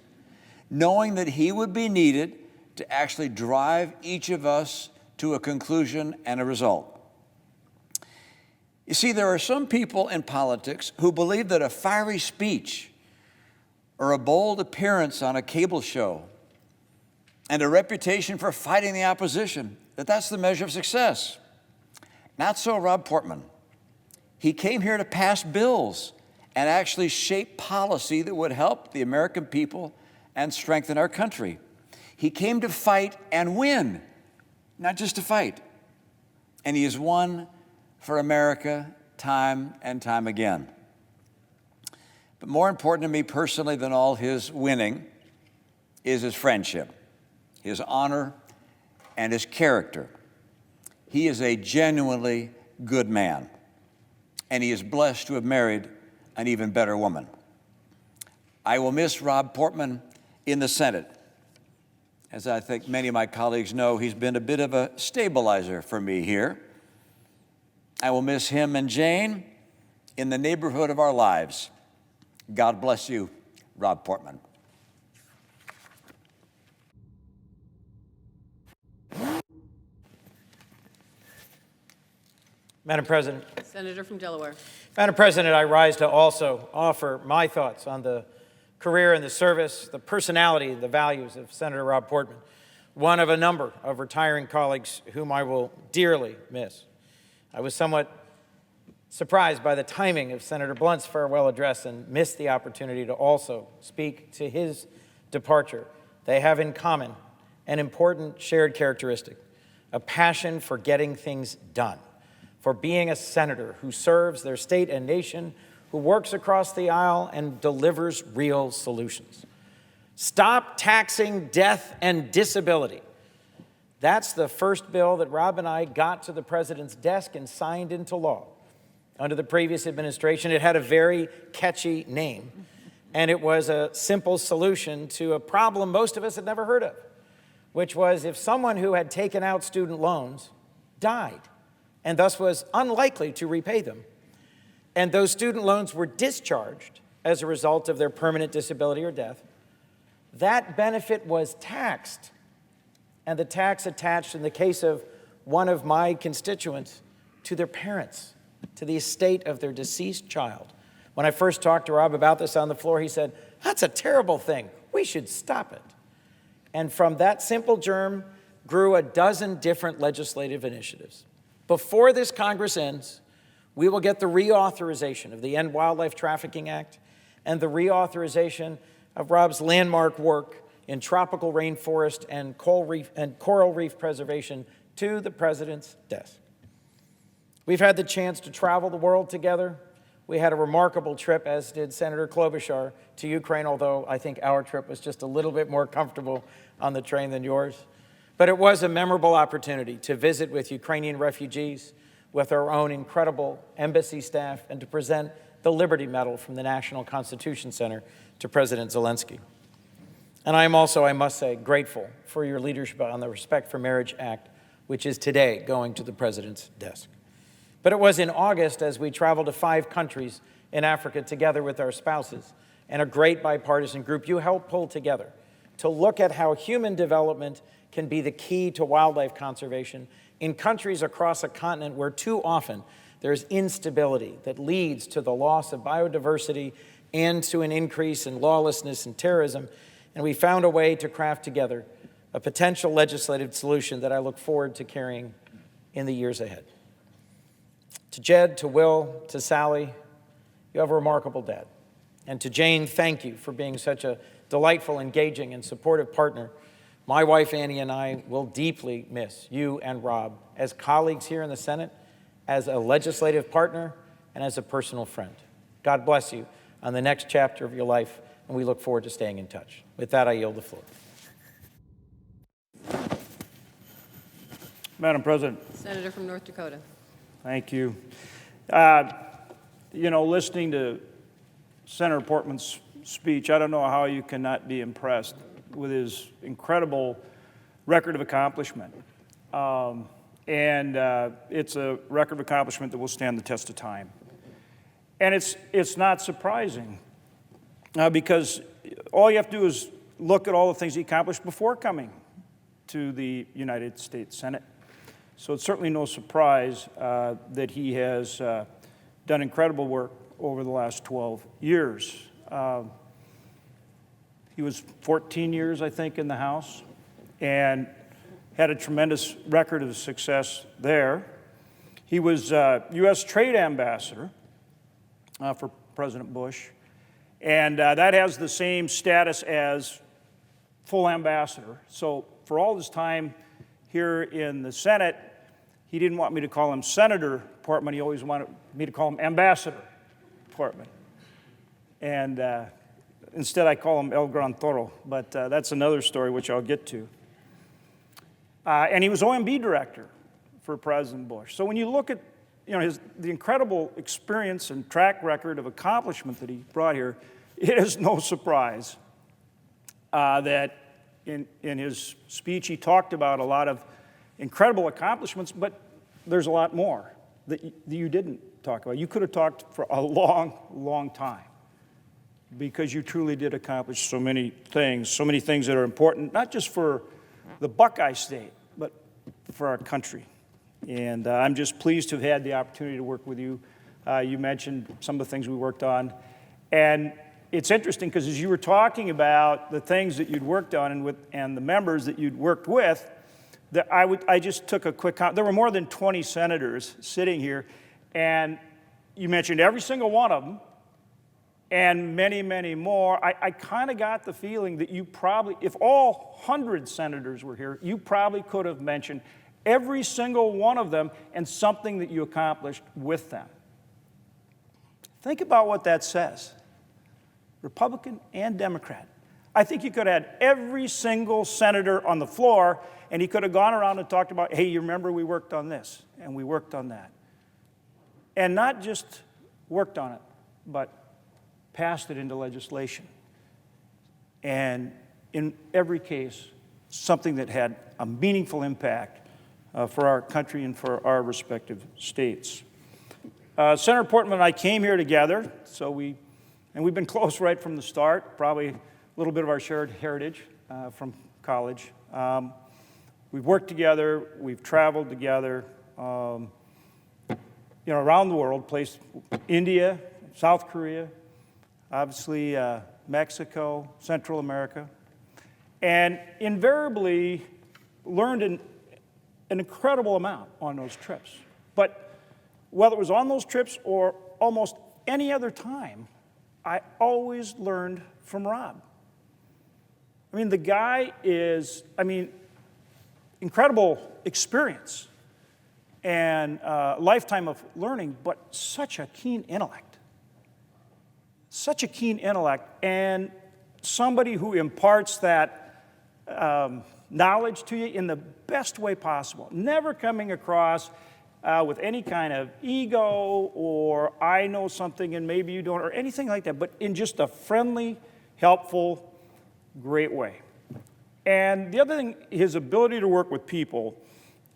knowing that he would be needed to actually drive each of us to a conclusion and a result. You see, there are some people in politics who believe that a fiery speech or a bold appearance on a cable show and a reputation for fighting the opposition, that's the measure of success. Not so Rob Portman. He came here to pass bills and actually shape policy that would help the American people and strengthen our country. He came to fight and win, not just to fight. And he has won for America time and time again. But more important to me personally than all his winning is his friendship, his honor, and his character. He is a genuinely good man, and he is blessed to have married an even better woman. I will miss Rob Portman in the Senate. As I think many of my colleagues know, he's been a bit of a stabilizer for me here. I will miss him and Jane in the neighborhood of our lives. God bless you, Rob Portman. Madam President, Senator from Delaware. Madam President, I rise to also offer my thoughts on the career and the service, the personality, and the values of Senator Rob Portman, one of a number of retiring colleagues whom I will dearly miss. I was somewhat surprised by the timing of Senator Blunt's farewell address and missed the opportunity to also speak to his departure. They have in common an important shared characteristic, a passion for getting things done, for being a senator who serves their state and nation, who works across the aisle and delivers real solutions. Stop taxing death and disability. That's the first bill that Rob and I got to the president's desk and signed into law. Under the previous administration, it had a very catchy name, and it was a simple solution to a problem most of us had never heard of, which was if someone who had taken out student loans died and thus was unlikely to repay them, and those student loans were discharged as a result of their permanent disability or death, that benefit was taxed, and the tax attached, in the case of one of my constituents, to their parents, to the estate of their deceased child. When I first talked to Rob about this on the floor, he said, "That's a terrible thing. We should stop it." And from that simple germ grew a dozen different legislative initiatives. Before this Congress ends, we will get the reauthorization of the End Wildlife Trafficking Act and the reauthorization of Rob's landmark work in tropical rainforest and coral reef preservation to the president's desk. We've had the chance to travel the world together. We had a remarkable trip, as did Senator Klobuchar, to Ukraine, although I think our trip was just a little bit more comfortable on the train than yours. But it was a memorable opportunity to visit with Ukrainian refugees, with our own incredible embassy staff, and to present the Liberty Medal from the National Constitution Center to President Zelensky. And I am also, I must say, grateful for your leadership on the Respect for Marriage Act, which is today going to the president's desk. But it was in August, as we traveled to 5 countries in Africa together with our spouses and a great bipartisan group you helped pull together to look at how human development can be the key to wildlife conservation in countries across a continent where too often there's instability that leads to the loss of biodiversity and to an increase in lawlessness and terrorism. And we found a way to craft together a potential legislative solution that I look forward to carrying in the years ahead. To Jed, to Will, to Sally, you have a remarkable dad. And to Jane, thank you for being such a delightful, engaging, and supportive partner. My wife, Annie, and I will deeply miss you and Rob as colleagues here in the Senate, as a legislative partner, and as a personal friend. God bless you on the next chapter of your life, and we look forward to staying in touch. With that, I yield the floor. Madam President. Senator from North Dakota. Thank you. Listening to Senator Portman's speech, I don't know how you cannot be impressed with his incredible record of accomplishment. It's a record of accomplishment that will stand the test of time. And it's not surprising because all you have to do is look at all the things he accomplished before coming to the United States Senate. So it's certainly no surprise that he has done incredible work over the last 12 years. He was 14 years, I think, in the House and had a tremendous record of success there. He was U.S. Trade Ambassador for President Bush, and that has the same status as full ambassador. So for all this time here in the Senate, he didn't want me to call him Senator Portman. He always wanted me to call him Ambassador Portman. And instead, I call him El Gran Toro, but that's another story which I'll get to. And he was OMB director for President Bush. So when you look at the incredible experience and track record of accomplishment that he brought here, it is no surprise that in his speech he talked about a lot of incredible accomplishments, but there's a lot more that you didn't talk about. You could have talked for a long, long time because you truly did accomplish so many things that are important, not just for the Buckeye State, but for our country And I'm just pleased to have had the opportunity to work with you. You mentioned some of the things we worked on. And it's interesting because as you were talking about the things that you'd worked on and the members that you'd worked with, I just took a quick count. There were more than 20 senators sitting here, and you mentioned every single one of them, and many, many more. I kind of got the feeling that you probably, if all 100 senators were here, you probably could have mentioned every single one of them and something that you accomplished with them. Think about what that says, Republican and Democrat. I think you could have had every single senator on the floor, and he could have gone around and talked about, hey, you remember we worked on this, and we worked on that. And not just worked on it, but passed it into legislation. And in every case, something that had a meaningful impact for our country and for our respective states. Senator Portman and I came here together, and we've been close right from the start, probably a little bit of our shared heritage from college. We've worked together, we've traveled together, around the world, placed India, South Korea, obviously Mexico, Central America, and invariably learned an incredible amount on those trips. But whether it was on those trips or almost any other time, I always learned from Rob. I mean, the guy is, incredible experience and a lifetime of learning, but such a keen intellect. Such a keen intellect, and somebody who imparts that knowledge to you in the best way possible. Never coming across with any kind of ego or I know something and maybe you don't, or anything like that, but in just a friendly, helpful, great way. And the other thing, his ability to work with people,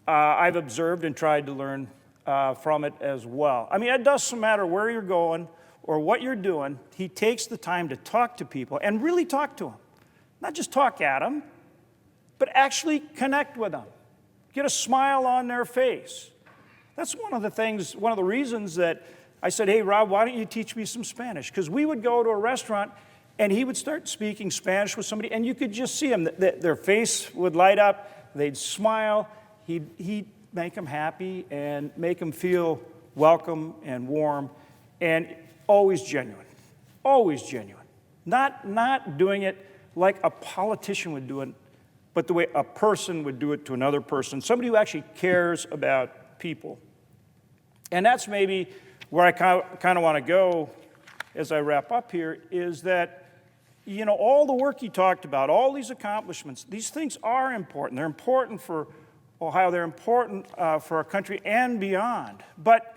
I've observed and tried to learn from it as well. I mean, it doesn't matter where you're going or what you're doing, he takes the time to talk to people and really talk to them. Not just talk at them, but actually connect with them. Get a smile on their face. That's one of the reasons that I said, hey, Rob, why don't you teach me some Spanish? Because we would go to a restaurant and he would start speaking Spanish with somebody, and you could just see them. Their face would light up, they'd smile, he'd make them happy and make them feel welcome and warm, and always genuine, always genuine. Not doing it like a politician would do it, but the way a person would do it to another person, somebody who actually cares about people. And that's maybe where I kind of want to go as I wrap up here, is that, all the work he talked about, all these accomplishments, these things are important. They're important for Ohio. They're important for our country and beyond. But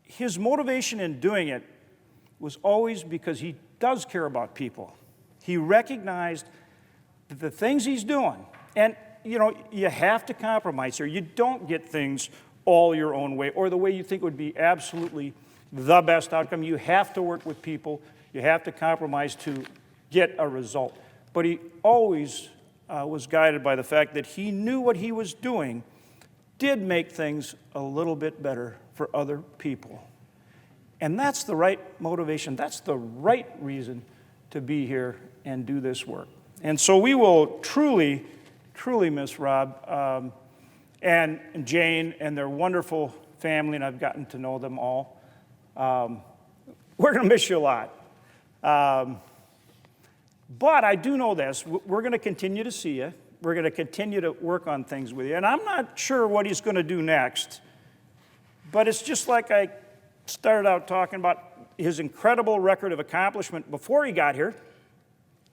his motivation in doing it was always because he does care about people. He recognized that the things he's doing, and you have to compromise here. You don't get things all your own way or the way you think would be absolutely the best outcome. You have to work with people. You have to compromise to get a result. But he always was guided by the fact that he knew what he was doing did make things a little bit better for other people. And that's the right motivation. That's the right reason to be here and do this work. And so we will truly, truly miss Rob and Jane and their wonderful family, and I've gotten to know them all. We're going to miss you a lot. But I do know this. We're going to continue to see you. We're going to continue to work on things with you. And I'm not sure what he's going to do next. But it's just like I started out talking about his incredible record of accomplishment before he got here,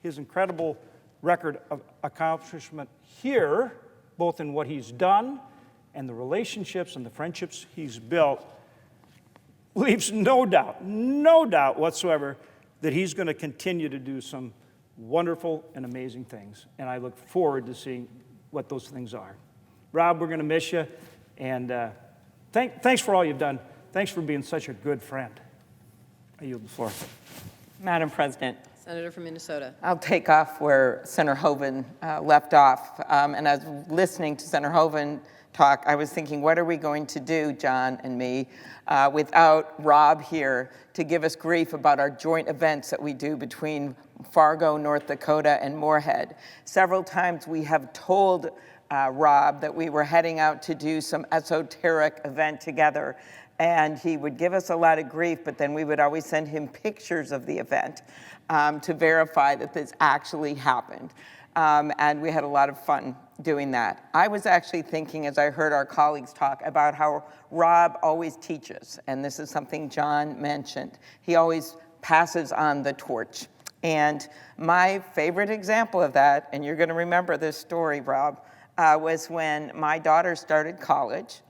his incredible record of accomplishment here, both in what he's done and the relationships and the friendships he's built, leaves no doubt whatsoever that he's going to continue to do some wonderful and amazing things. And I look forward to seeing what those things are. Rob, we're going to miss you. And thanks for all you've done. Thanks for being such a good friend. I yield the floor. Madam President, Senator from Minnesota. I'll take off where Senator Hoeven left off. And as listening to Senator Hoeven talk, I was thinking, what are we going to do, John and me, without Rob here to give us grief about our joint events that we do between Fargo, North Dakota, and Moorhead. Several times we have told Rob that we were heading out to do some esoteric event together, and he would give us a lot of grief, but then we would always send him pictures of the event to verify that this actually happened. And we had a lot of fun doing that. I was actually thinking, as I heard our colleagues talk, about how Rob always teaches, and this is something John mentioned. He always passes on the torch. And my favorite example of that, and you're gonna remember this story, Rob, was when my daughter started college,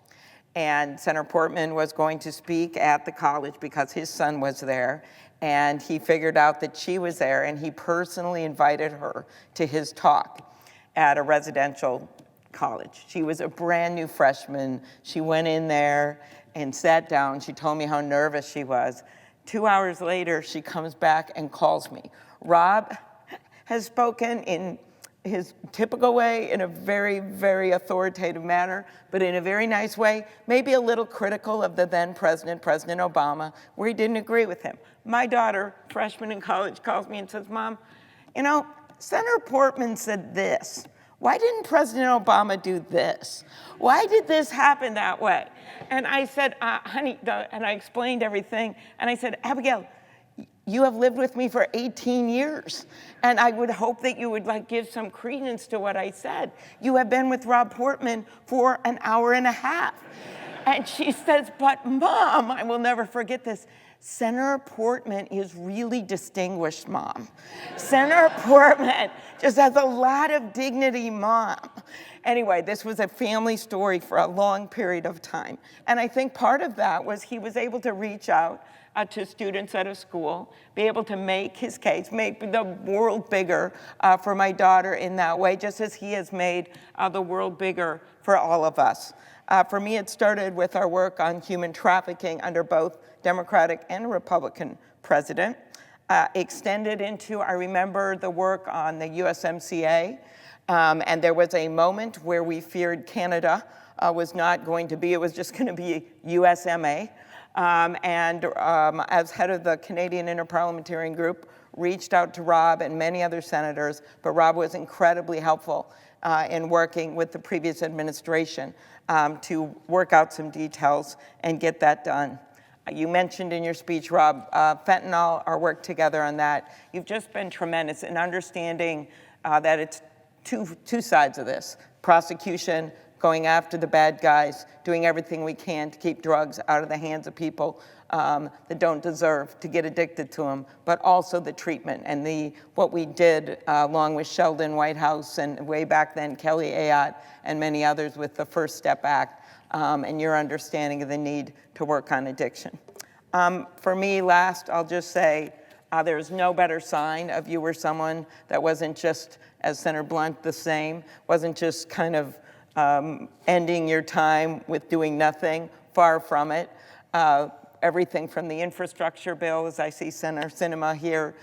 and Senator Portman was going to speak at the college because his son was there, and he figured out that she was there, and he personally invited her to his talk at a residential college. She was a brand new freshman. She went in there and sat down. She told me how nervous she was. 2 hours later, she comes back and calls me. Rob has spoken in his typical way, in a very, very authoritative manner, but in a very nice way, maybe a little critical of the then president, President Obama, where he didn't agree with him. My daughter, freshman in college, calls me and says, Mom, you know, Senator Portman said this. Why didn't President Obama do this? Why did this happen that way? And I said, honey, and I explained everything, and I said, Abigail, you have lived with me for 18 years, and I would hope that you would give some credence to what I said. You have been with Rob Portman for an hour and a half. And she says, but Mom, I will never forget this, Senator Portman is really distinguished, Mom. Senator Portman just has a lot of dignity, Mom. Anyway, this was a family story for a long period of time. And I think part of that was he was able to reach out to students at a school, be able to make his case, make the world bigger for my daughter in that way, just as he has made the world bigger for all of us. For me, it started with our work on human trafficking under both Democratic and Republican president, extended into, I remember the work on the USMCA, and there was a moment where we feared Canada was not going to be, it was just going to be USMA. As head of the Canadian Interparliamentarian Group, reached out to Rob and many other senators, but Rob was incredibly helpful in working with the previous administration to work out some details and get that done. You mentioned in your speech, Rob, fentanyl, our work together on that. You've just been tremendous in understanding that it's two sides of this. Prosecution, going after the bad guys, doing everything we can to keep drugs out of the hands of people that don't deserve to get addicted to them, but also the treatment and what we did along with Sheldon Whitehouse and way back then Kelly Ayotte and many others with the First Step Act and your understanding of the need to work on addiction. For me, last, I'll just say there's no better sign of you were someone that wasn't just, as Senator Blunt, the same, wasn't just kind of ending your time with doing nothing, far from it. Everything from the infrastructure bill, as I see Senator Sinema here,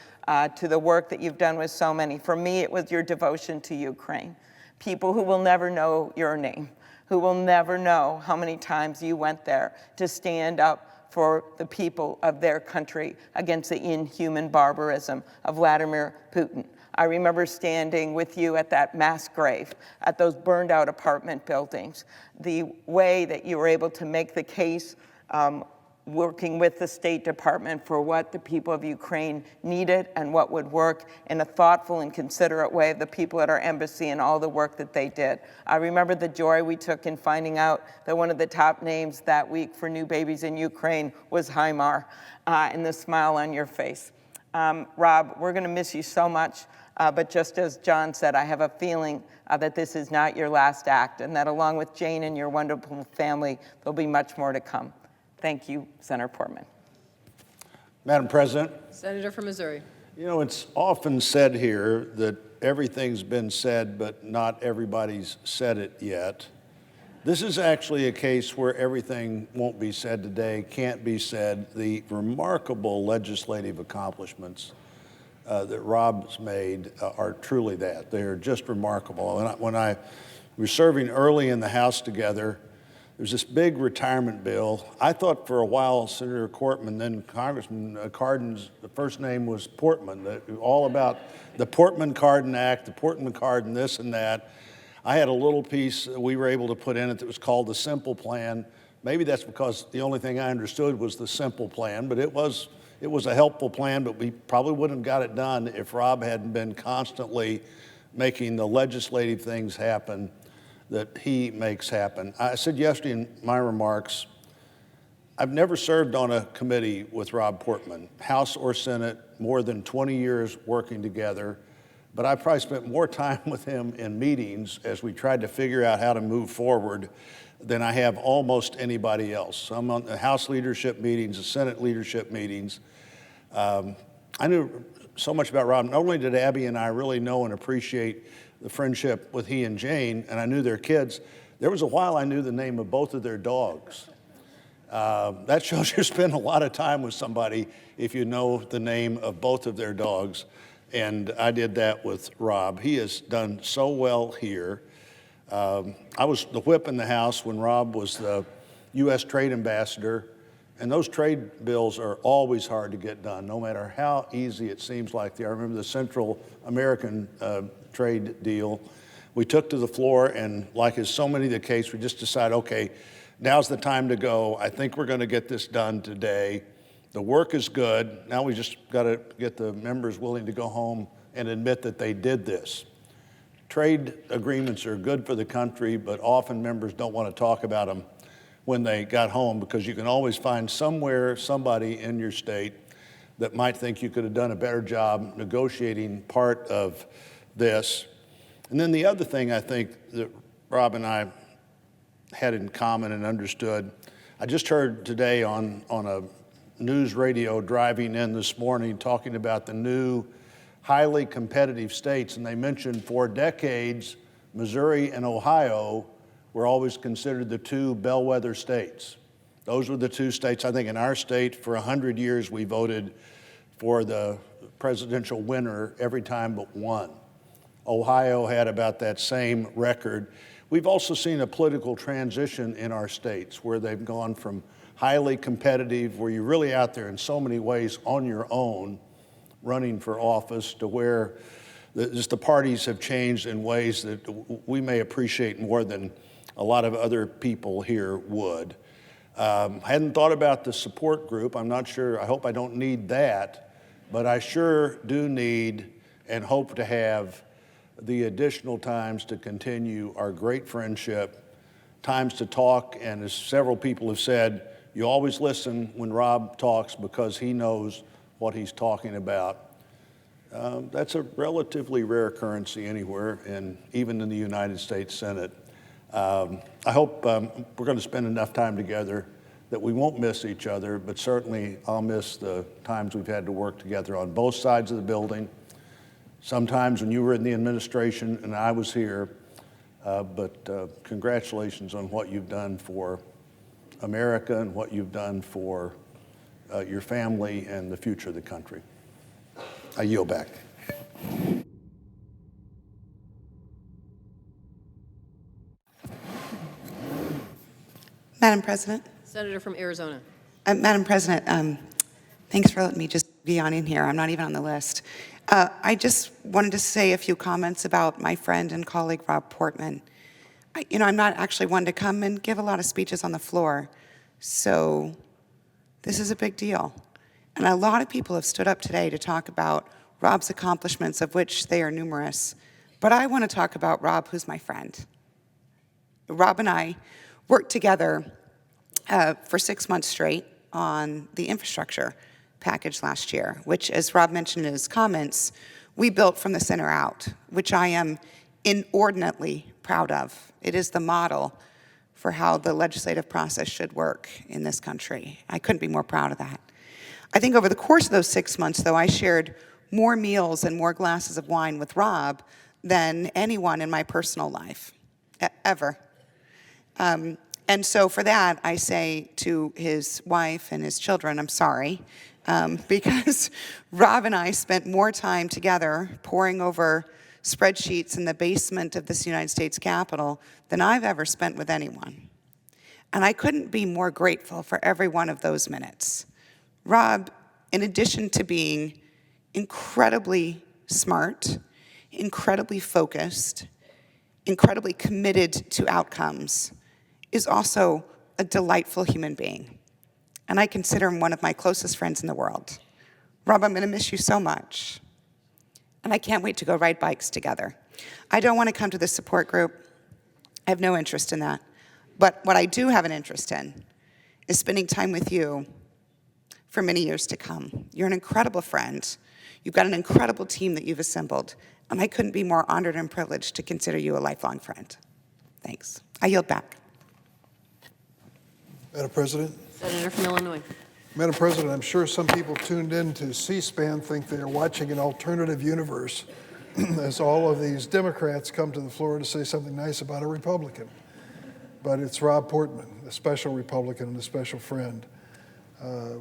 to the work that you've done with so many. For me, it was your devotion to Ukraine. People who will never know your name, who will never know how many times you went there to stand up for the people of their country against the inhuman barbarism of Vladimir Putin. I remember standing with you at that mass grave, at those burned out apartment buildings. The way that you were able to make the case, working with the State Department for what the people of Ukraine needed and what would work in a thoughtful and considerate way of the people at our embassy and all the work that they did. I remember the joy we took in finding out that one of the top names that week for new babies in Ukraine was Haimar, and the smile on your face. Rob, we're gonna miss you so much. But just as John said, I have a feeling that this is not your last act, and that along with Jane and your wonderful family, there'll be much more to come. Thank you, Senator Portman. Madam President, Senator from Missouri. you know, it's often said here that everything's been said, but not everybody's said it yet. This is actually a case where everything won't be said today, can't be said. The remarkable legislative accomplishments that Rob's made are truly that. They're just remarkable. And when I We were serving early in the House together. There's this big retirement bill. I thought for a while Senator Portman, then Congressman Cardin's, the first name was Portman, all about the Portman-Cardin Act, the Portman-Cardin this and that. I had a little piece that we were able to put in it that was called the Simple Plan. Maybe that's because the only thing I understood was the simple plan, but it was a helpful plan, but we probably wouldn't have got it done if Rob hadn't been constantly making the legislative things happen that he makes happen. I said yesterday in my remarks, I've never served on a committee with Rob Portman, House or Senate, more than 20 years working together, but I probably spent more time with him in meetings as we tried to figure out how to move forward than I have almost anybody else. I'm on the House leadership meetings, the Senate leadership meetings. I knew so much about Rob. Not only did Abby and I really know and appreciate the friendship with he and Jane, and I knew their kids, there was a while I knew the name of both of their dogs. That shows you spend a lot of time with somebody if you know the name of both of their dogs, and I did that with Rob. He has done so well here. I was the whip in the House when Rob was the U.S. trade ambassador, and those trade bills are always hard to get done, no matter how easy it seems like they are. I remember the Central American trade deal. We took to the floor, and like is so many of the case, we just decided, okay, now's the time to go. I think we're going to get this done today. The work is good. Now we just got to get the members willing to go home and admit that they did this. Trade agreements are good for the country, but often members don't want to talk about them when they got home, because you can always find somewhere somebody in your state that might think you could have done a better job negotiating part of this. And then the other thing I think that Rob and I had in common and understood, I just heard today on a news radio driving in this morning talking about the new highly competitive states, and they mentioned for decades, Missouri and Ohio were always considered the two bellwether states. Those were the two states. I think in our state, for 100 years, we voted for the presidential winner every time but one. Ohio had about that same record. We've also seen a political transition in our states where they've gone from highly competitive, where you're really out there in so many ways on your own, running for office, to where just the parties have changed in ways that we may appreciate more than a lot of other people here would. I hadn't thought about the support group. I'm not sure, I hope I don't need that, but I sure do need and hope to have the additional times to continue our great friendship, times to talk, and as several people have said, you always listen when Rob talks because he knows what he's talking about. That's a relatively rare currency anywhere, and even in the United States Senate. I hope we're going to spend enough time together that we won't miss each other, but certainly I'll miss the times we've had to work together on both sides of the building. Sometimes when you were in the administration and I was here, but congratulations on what you've done for America and what you've done for your family and the future of the country. I yield back. Madam President. Senator from Arizona. Madam President, thanks for letting me just be on in here. I'm not even on the list. I just wanted to say a few comments about my friend and colleague, Rob Portman. I'm not actually one to come and give a lot of speeches on the floor, so this is a big deal. And a lot of people have stood up today to talk about Rob's accomplishments, of which they are numerous. But I want to talk about Rob, who's my friend. Rob and I worked together for 6 months straight on the infrastructure package last year, which, as Rob mentioned in his comments, we built from the center out, which I am inordinately proud of. It is the model for how the legislative process should work in this country. I couldn't be more proud of that. I think over the course of those 6 months, though, I shared more meals and more glasses of wine with Rob than anyone in my personal life, ever. And so for that, I say to his wife and his children, I'm sorry, because Rob and I spent more time together poring over spreadsheets in the basement of this United States Capitol than I've ever spent with anyone. And I couldn't be more grateful for every one of those minutes. Rob, in addition to being incredibly smart, incredibly focused, incredibly committed to outcomes, is also a delightful human being. And I consider him one of my closest friends in the world. Rob, I'm going to miss you so much. And I can't wait to go ride bikes together. I don't want to come to the support group. I have no interest in that. But what I do have an interest in is spending time with you for many years to come. You're an incredible friend. You've got an incredible team that you've assembled. And I couldn't be more honored and privileged to consider you a lifelong friend. Thanks. I yield back. Madam President. Senator from Illinois. Madam President, I'm sure some people tuned in to C-SPAN think they are watching an alternative universe as all of these Democrats come to the floor to say something nice about a Republican. But it's Rob Portman, a special Republican and a special friend.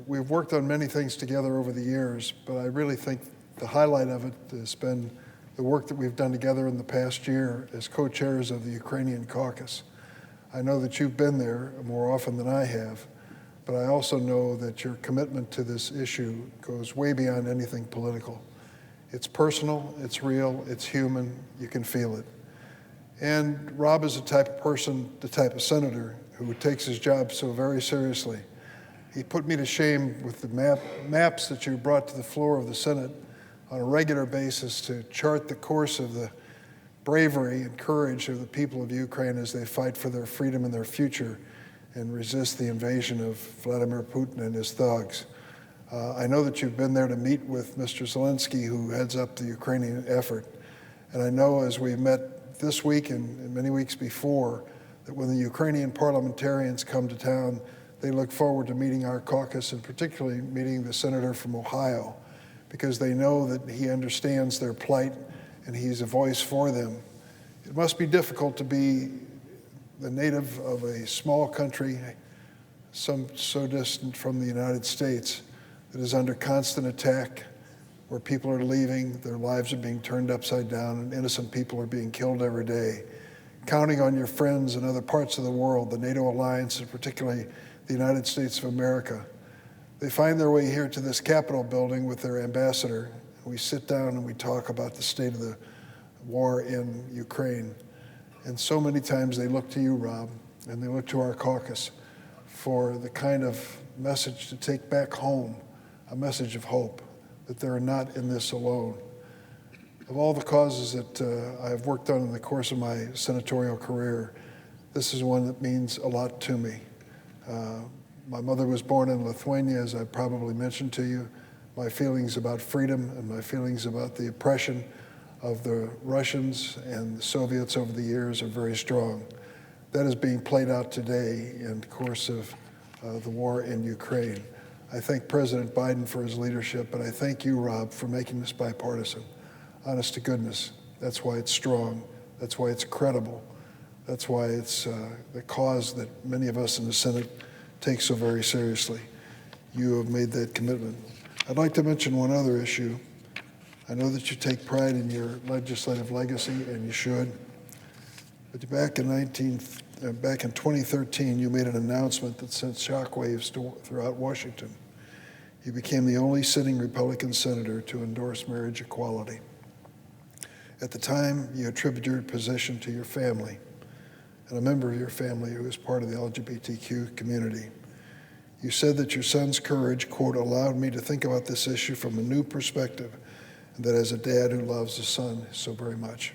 We've worked on many things together over the years, but I really think the highlight of it has been the work that we've done together in the past year as co-chairs of the Ukrainian caucus. I know that you've been there more often than I have, but I also know that your commitment to this issue goes way beyond anything political. It's personal, it's real, it's human, you can feel it. And Rob is the type of person, the type of senator who takes his job so very seriously. He put me to shame with the maps that you brought to the floor of the Senate on a regular basis to chart the course of the bravery and courage of the people of Ukraine as they fight for their freedom and their future and resist the invasion of Vladimir Putin and his thugs. I know that you've been there to meet with Mr. Zelensky, who heads up the Ukrainian effort. And I know as we met this week and many weeks before, that when the Ukrainian parliamentarians come to town, they look forward to meeting our caucus and particularly meeting the senator from Ohio, because they know that he understands their plight and he's a voice for them. It must be difficult to be the native of a small country, so distant from the United States, that is under constant attack, where people are leaving, their lives are being turned upside down, and innocent people are being killed every day. Counting on your friends in other parts of the world, the NATO alliance, and particularly the United States of America. They find their way here to this Capitol building with their ambassador. We sit down and we talk about the state of the war in Ukraine. And so many times they look to you, Rob, and they look to our caucus for the kind of message to take back home, a message of hope, that they're not in this alone. Of all the causes that I've worked on in the course of my senatorial career, this is one that means a lot to me. My mother was born in Lithuania, as I probably mentioned to you. My feelings about freedom and my feelings about the oppression of the Russians and the Soviets over the years are very strong. That is being played out today in the course of the war in Ukraine. I thank President Biden for his leadership, but I thank you, Rob, for making this bipartisan. Honest to goodness, that's why it's strong. That's why it's credible. That's why it's the cause that many of us in the Senate take so very seriously. You have made that commitment. I'd like to mention one other issue. I know that you take pride in your legislative legacy, and you should. But back in 2013, you made an announcement that sent shockwaves throughout Washington. You became the only sitting Republican senator to endorse marriage equality. At the time, you attributed your position to your family and a member of your family who is part of the LGBTQ community. You said that your son's courage, quote, allowed me to think about this issue from a new perspective, and that as a dad who loves his son so very much.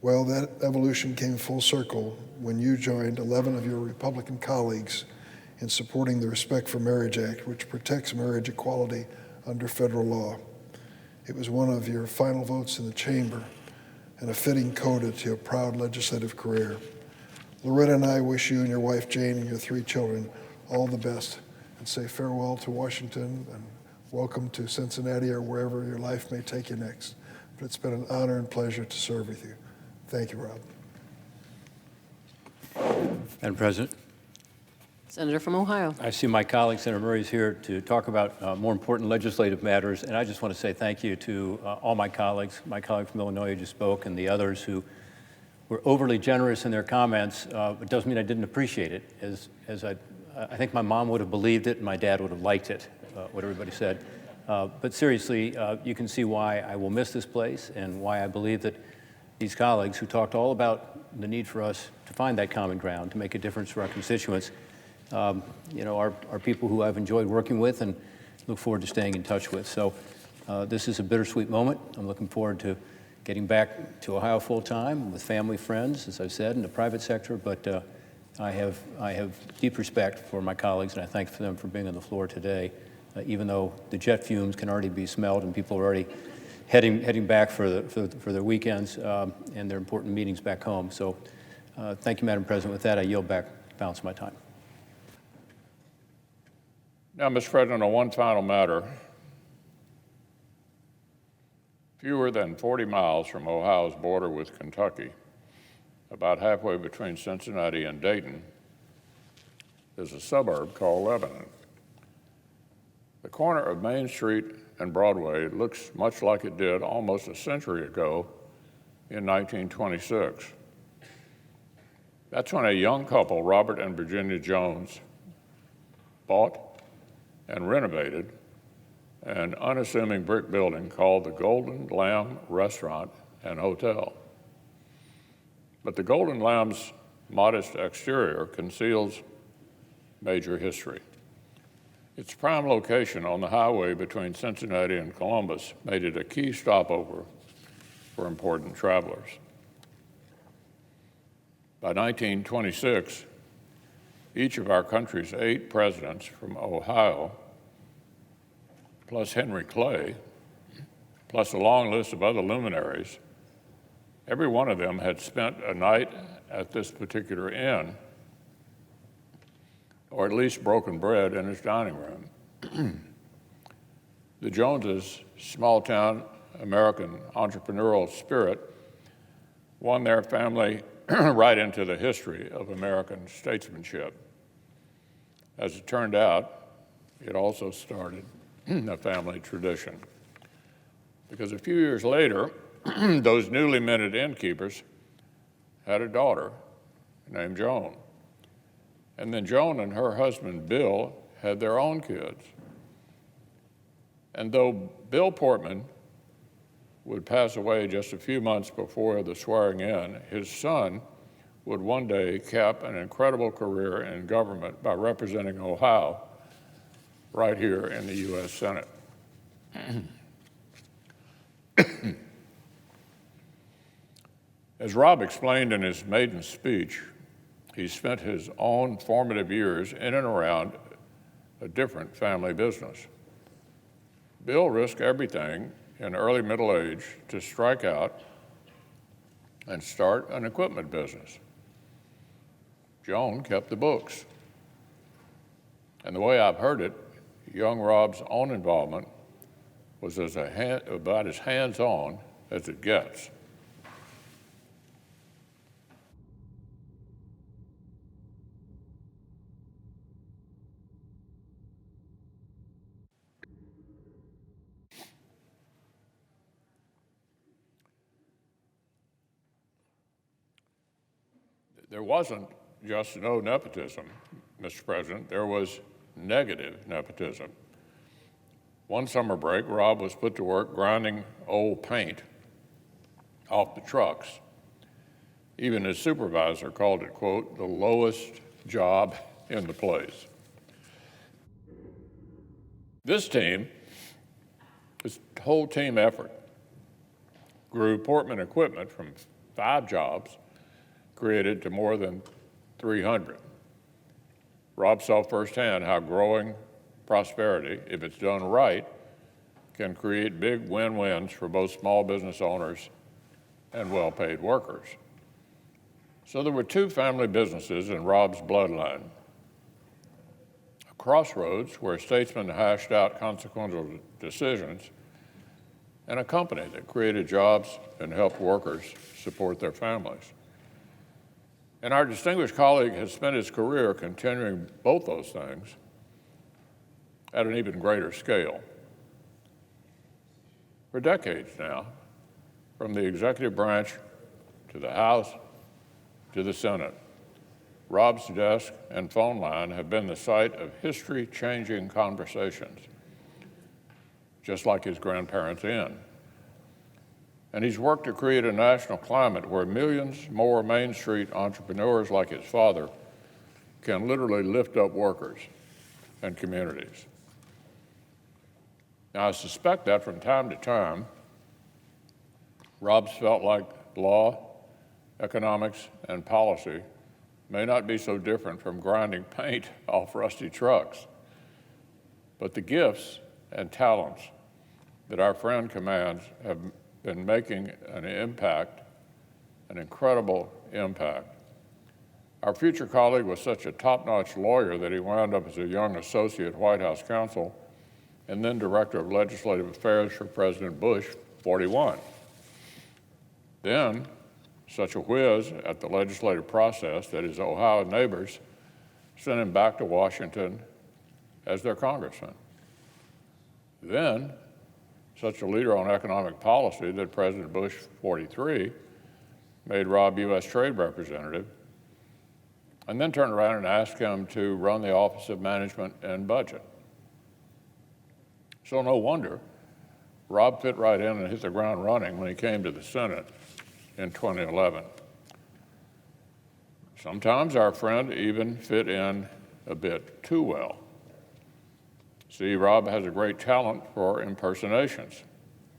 Well, that evolution came full circle when you joined 11 of your Republican colleagues in supporting the Respect for Marriage Act, which protects marriage equality under federal law. It was one of your final votes in the chamber and a fitting coda to your proud legislative career. Loretta and I wish you and your wife Jane and your 3 children all the best and say farewell to Washington and welcome to Cincinnati or wherever your life may take you next. But it's been an honor and pleasure to serve with you. Thank you, Rob. Madam President. Senator from Ohio. I see my colleague, Senator Murray, is here to talk about more important legislative matters, and I just want to say thank you to all my colleagues. My colleague from Illinois who just spoke, and the others who were overly generous in their comments. It doesn't mean I didn't appreciate it. As I think my mom would have believed it, and my dad would have liked it, what everybody said. But seriously, you can see why I will miss this place and why I believe that these colleagues who talked all about the need for us to find that common ground, to make a difference for our constituents, are people who I've enjoyed working with and look forward to staying in touch with. So this is a bittersweet moment. I'm looking forward to getting back to Ohio full-time with family, friends, as I said, in the private sector. But I have deep respect for my colleagues, and I thank them for being on the floor today, even though the jet fumes can already be smelled and people are already heading back for their weekends and their important meetings back home. So thank you, Madam President. With that, I yield back the balance of my time. Now, Mr. President, on one final matter, fewer than 40 miles from Ohio's border with Kentucky, about halfway between Cincinnati and Dayton, is a suburb called Lebanon. The corner of Main Street and Broadway looks much like it did almost a century ago in 1926. That's when a young couple, Robert and Virginia Jones, bought and renovated an unassuming brick building called the Golden Lamb Restaurant and Hotel. But the Golden Lamb's modest exterior conceals major history. Its prime location on the highway between Cincinnati and Columbus made it a key stopover for important travelers. By 1926, each of our country's 8 presidents from Ohio, plus Henry Clay, plus a long list of other luminaries, every one of them had spent a night at this particular inn, or at least broken bread in his dining room. The Joneses' small-town American entrepreneurial spirit won their family right into the history of American statesmanship. As it turned out, it also started a family tradition. Because a few years later, those newly minted innkeepers had a daughter named Joan. And then Joan and her husband, Bill, had their own kids. And though Bill Portman would pass away just a few months before the swearing in, his son would one day cap an incredible career in government by representing Ohio right here in the U.S. Senate. As Rob explained in his maiden speech, he spent his own formative years in and around a different family business. Bill risked everything in early middle age to strike out and start an equipment business. Joan kept the books. And the way I've heard it, young Rob's own involvement was about as hands-on as it gets. There wasn't just no nepotism, Mr. President. There was negative nepotism. One summer break, Rob was put to work grinding old paint off the trucks. Even his supervisor called it, quote, the lowest job in the place. This whole team effort, grew Portman equipment from 5 jobs created to more than 300. Rob saw firsthand how growing prosperity, if it's done right, can create big win-wins for both small business owners and well-paid workers. So there were 2 family businesses in Rob's bloodline. A crossroads where statesmen hashed out consequential decisions, and a company that created jobs and helped workers support their families. And our distinguished colleague has spent his career continuing both those things at an even greater scale. For decades now, from the executive branch to the House to the Senate, Rob's desk and phone line have been the site of history-changing conversations, just like his grandparents' inn. And he's worked to create a national climate where millions more Main Street entrepreneurs like his father can literally lift up workers and communities. Now, I suspect that from time to time, Rob's felt like law, economics, and policy may not be so different from grinding paint off rusty trucks. But the gifts and talents that our friend commands have been making an impact, an incredible impact. Our future colleague was such a top-notch lawyer that he wound up as a young associate White House counsel and then director of legislative affairs for President Bush, 41. Then, such a whiz at the legislative process that his Ohio neighbors sent him back to Washington as their congressman. Then, such a leader on economic policy that President Bush, 43, made Rob U.S. Trade Representative, and then turned around and asked him to run the Office of Management and Budget. So no wonder Rob fit right in and hit the ground running when he came to the Senate in 2011. Sometimes our friend even fit in a bit too well. See, Rob has a great talent for impersonations.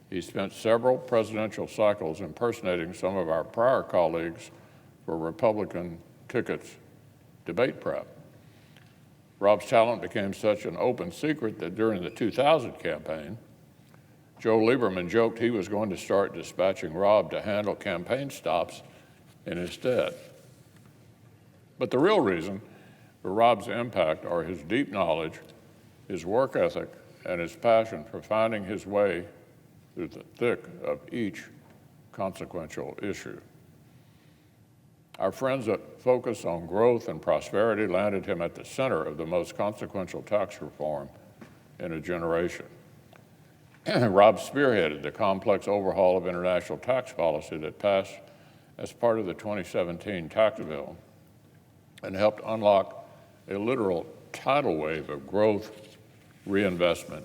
He spent several presidential cycles impersonating some of our prior colleagues for Republican tickets debate prep. Rob's talent became such an open secret that during the 2000 campaign, Joe Lieberman joked he was going to start dispatching Rob to handle campaign stops in his stead. But the real reason for Rob's impact are his deep knowledge, his work ethic, and his passion for finding his way through the thick of each consequential issue. Our friends that focus on growth and prosperity landed him at the center of the most consequential tax reform in a generation. Rob spearheaded the complex overhaul of international tax policy that passed as part of the 2017 tax bill and helped unlock a literal tidal wave of growth, reinvestment,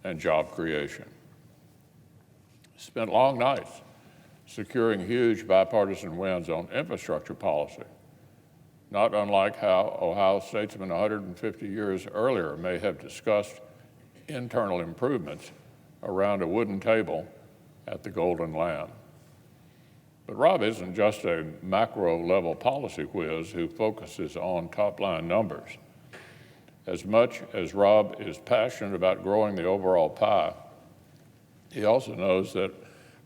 and job creation. Spent long nights securing huge bipartisan wins on infrastructure policy, not unlike how Ohio statesmen 150 years earlier may have discussed internal improvements around a wooden table at the Golden Lamb. But Rob isn't just a macro-level policy whiz who focuses on top-line numbers. As much as Rob is passionate about growing the overall pie, he also knows that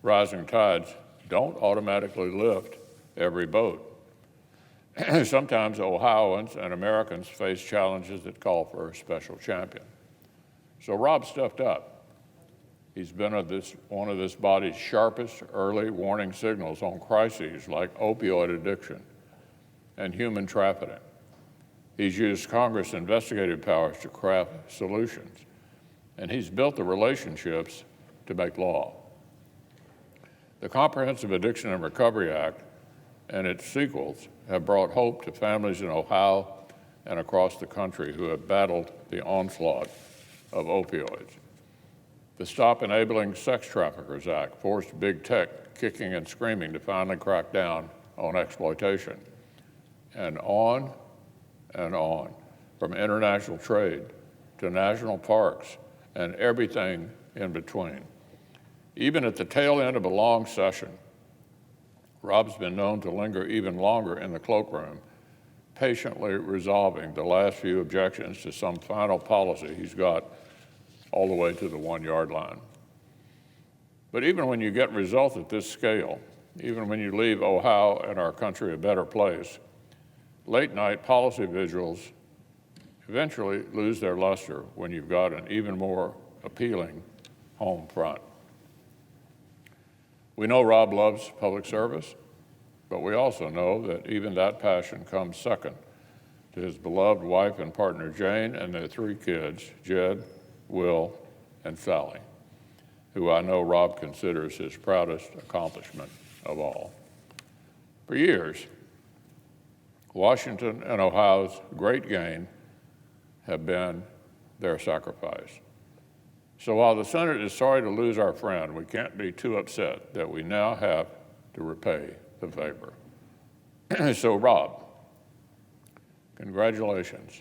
rising tides don't automatically lift every boat. Sometimes Ohioans and Americans face challenges that call for a special champion. So Rob stepped up. He's been one of this body's sharpest early warning signals on crises like opioid addiction and human trafficking. He's used Congress' investigative powers to craft solutions, and he's built the relationships to make law. The Comprehensive Addiction and Recovery Act and its sequels have brought hope to families in Ohio and across the country who have battled the onslaught of opioids. The Stop Enabling Sex Traffickers Act forced big tech kicking and screaming to finally crack down on exploitation. And on, from international trade to national parks and everything in between. Even at the tail end of a long session, Rob's been known to linger even longer in the cloakroom, patiently resolving the last few objections to some final policy he's got all the way to the 1-yard line. But even when you get results at this scale, even when you leave Ohio and our country a better place, late-night policy visuals eventually lose their luster when you've got an even more appealing home front. We know Rob loves public service, But we also know that even that passion comes second to his beloved wife and partner Jane and their 3 kids, Jed, Will, and Sally, who I know Rob considers his proudest accomplishment of all. For years, Washington and Ohio's great gain have been their sacrifice. So while the Senate is sorry to lose our friend, we can't be too upset that we now have to repay the favor. So Rob, congratulations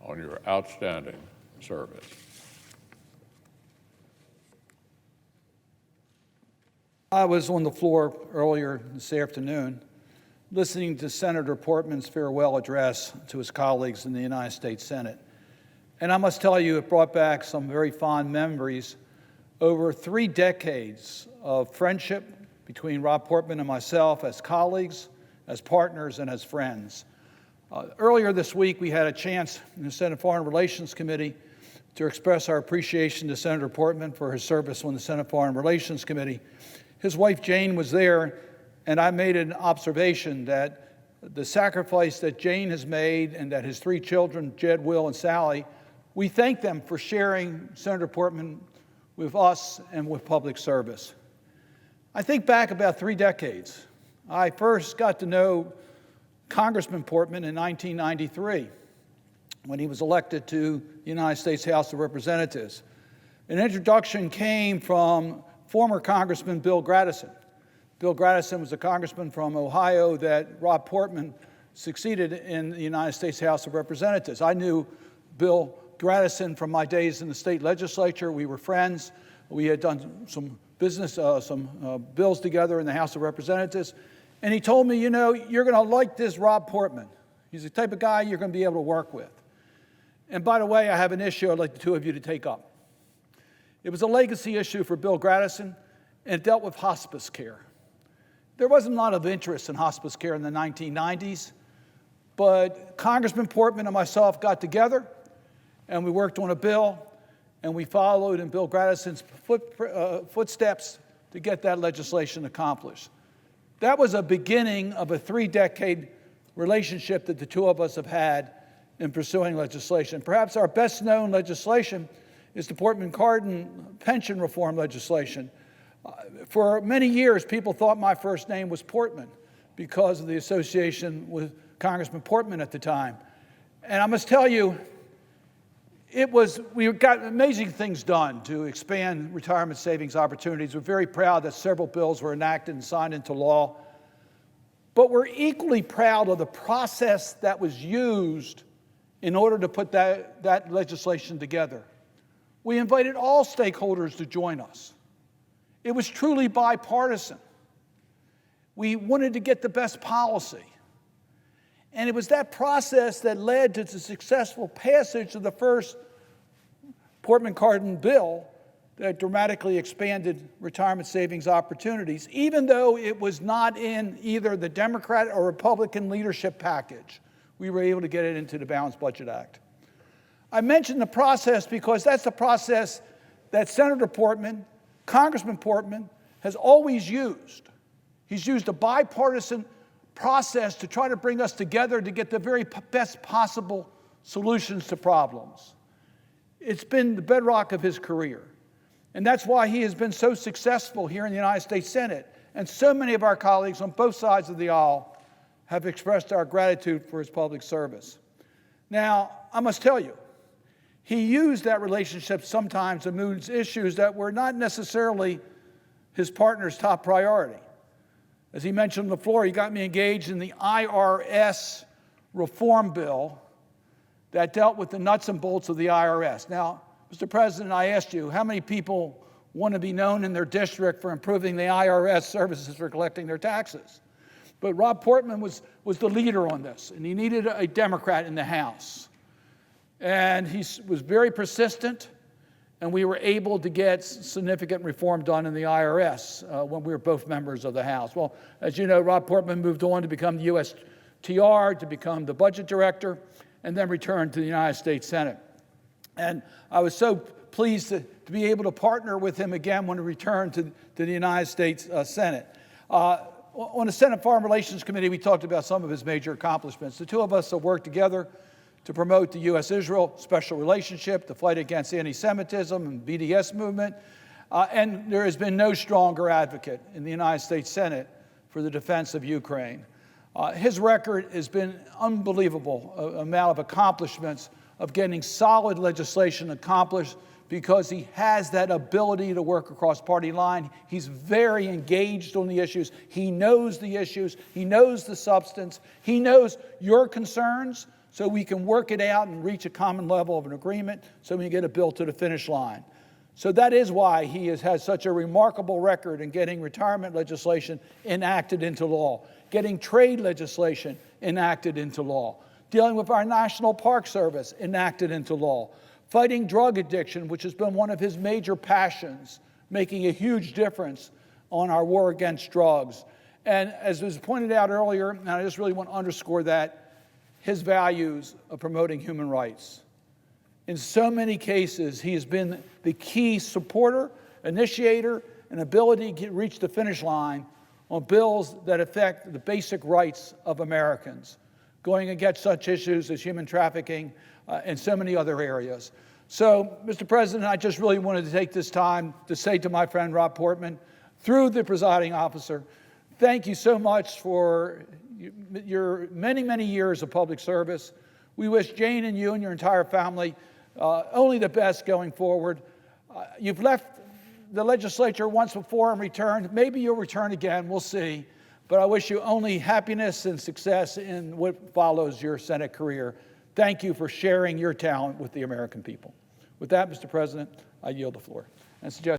on your outstanding service. I was on the floor earlier this afternoon listening to Senator Portman's farewell address to his colleagues in the United States Senate. And I must tell you, it brought back some very fond memories over 3 decades of friendship between Rob Portman and myself as colleagues, as partners, and as friends. Earlier this week, we had a chance in the Senate Foreign Relations Committee to express our appreciation to Senator Portman for his service on the Senate Foreign Relations Committee. His wife, Jane, was there, and I made an observation that the sacrifice that Jane has made and that his 3 children, Jed, Will, and Sally, we thank them for sharing Senator Portman with us and with public service. I think back about 3 decades. I first got to know Congressman Portman in 1993 when he was elected to the United States House of Representatives. An introduction came from former Congressman Bill Gradison. Bill Gradison was a congressman from Ohio that Rob Portman succeeded in the United States House of Representatives. I knew Bill Gradison from my days in the state legislature. We were friends. We had done some business, bills together in the House of Representatives. And he told me, you know, you're going to like this Rob Portman. He's the type of guy you're going to be able to work with. And by the way, I have an issue I'd like the 2 of you to take up. It was a legacy issue for Bill Gradison, and it dealt with hospice care. There wasn't a lot of interest in hospice care in the 1990s, but Congressman Portman and myself got together, and we worked on a bill, and we followed in Bill Gradison's footsteps to get that legislation accomplished. That was a beginning of a 3-decade relationship that the 2 of us have had in pursuing legislation. Perhaps our best known legislation is the Portman-Cardin pension reform legislation. For many years, people thought my first name was Portman because of the association with Congressman Portman at the time. And I must tell you, we got amazing things done to expand retirement savings opportunities. We're very proud that several bills were enacted and signed into law. But we're equally proud of the process that was used in order to put that legislation together. We invited all stakeholders to join us. It was truly bipartisan. We wanted to get the best policy. And it was that process that led to the successful passage of the first Portman-Cardin bill that dramatically expanded retirement savings opportunities, even though it was not in either the Democrat or Republican leadership package. We were able to get it into the Balanced Budget Act. I mentioned the process because that's the process that Senator Portman, Congressman Portman, has always used. He's used a bipartisan process to try to bring us together to get the very best possible solutions to problems. It's been the bedrock of his career. And that's why he has been so successful here in the United States Senate. And so many of our colleagues on both sides of the aisle have expressed our gratitude for his public service. Now, I must tell you, he used that relationship sometimes to move issues that were not necessarily his partner's top priority. As he mentioned on the floor, he got me engaged in the IRS reform bill that dealt with the nuts and bolts of the IRS. Now, Mr. President, I asked you, how many people want to be known in their district for improving the IRS services for collecting their taxes? But Rob Portman was the leader on this, and he needed a Democrat in the House. And he was very persistent, and we were able to get significant reform done in the IRS when we were both members of the House. Well, as you know, Rob Portman moved on to become the USTR, to become the budget director, and then returned to the United States Senate. And I was so pleased to be able to partner with him again when he returned to the United States Senate. On the Senate Foreign Relations Committee, we talked about some of his major accomplishments. The two of us have worked together to promote the U.S.-Israel special relationship, the fight against anti-Semitism and BDS movement, and there has been no stronger advocate in the United States Senate for the defense of Ukraine. His record has been unbelievable amount of accomplishments of getting solid legislation accomplished because he has that ability to work across party line. He's very engaged on the issues. He knows the issues. He knows the substance. He knows your concerns, so we can work it out and reach a common level of an agreement so we can get a bill to the finish line. So that is why he has had such a remarkable record in getting retirement legislation enacted into law, getting trade legislation enacted into law, dealing with our National Park Service enacted into law, fighting drug addiction, which has been one of his major passions, making a huge difference on our war against drugs. And as was pointed out earlier, and I just really want to underscore that, his values of promoting human rights. In so many cases, he has been the key supporter, initiator, and ability to reach the finish line on bills that affect the basic rights of Americans, going against such issues as human trafficking and so many other areas. So, Mr. President, I just really wanted to take this time to say to my friend Rob Portman, through the presiding officer, thank you so much for your many, many years of public service. We wish Jane and you and your entire family only the best going forward. You've left the legislature once before and returned. Maybe you'll return again, we'll see. But I wish you only happiness and success in what follows your Senate career. Thank you for sharing your talent with the American people. With that, Mr. President, I yield the floor. And suggest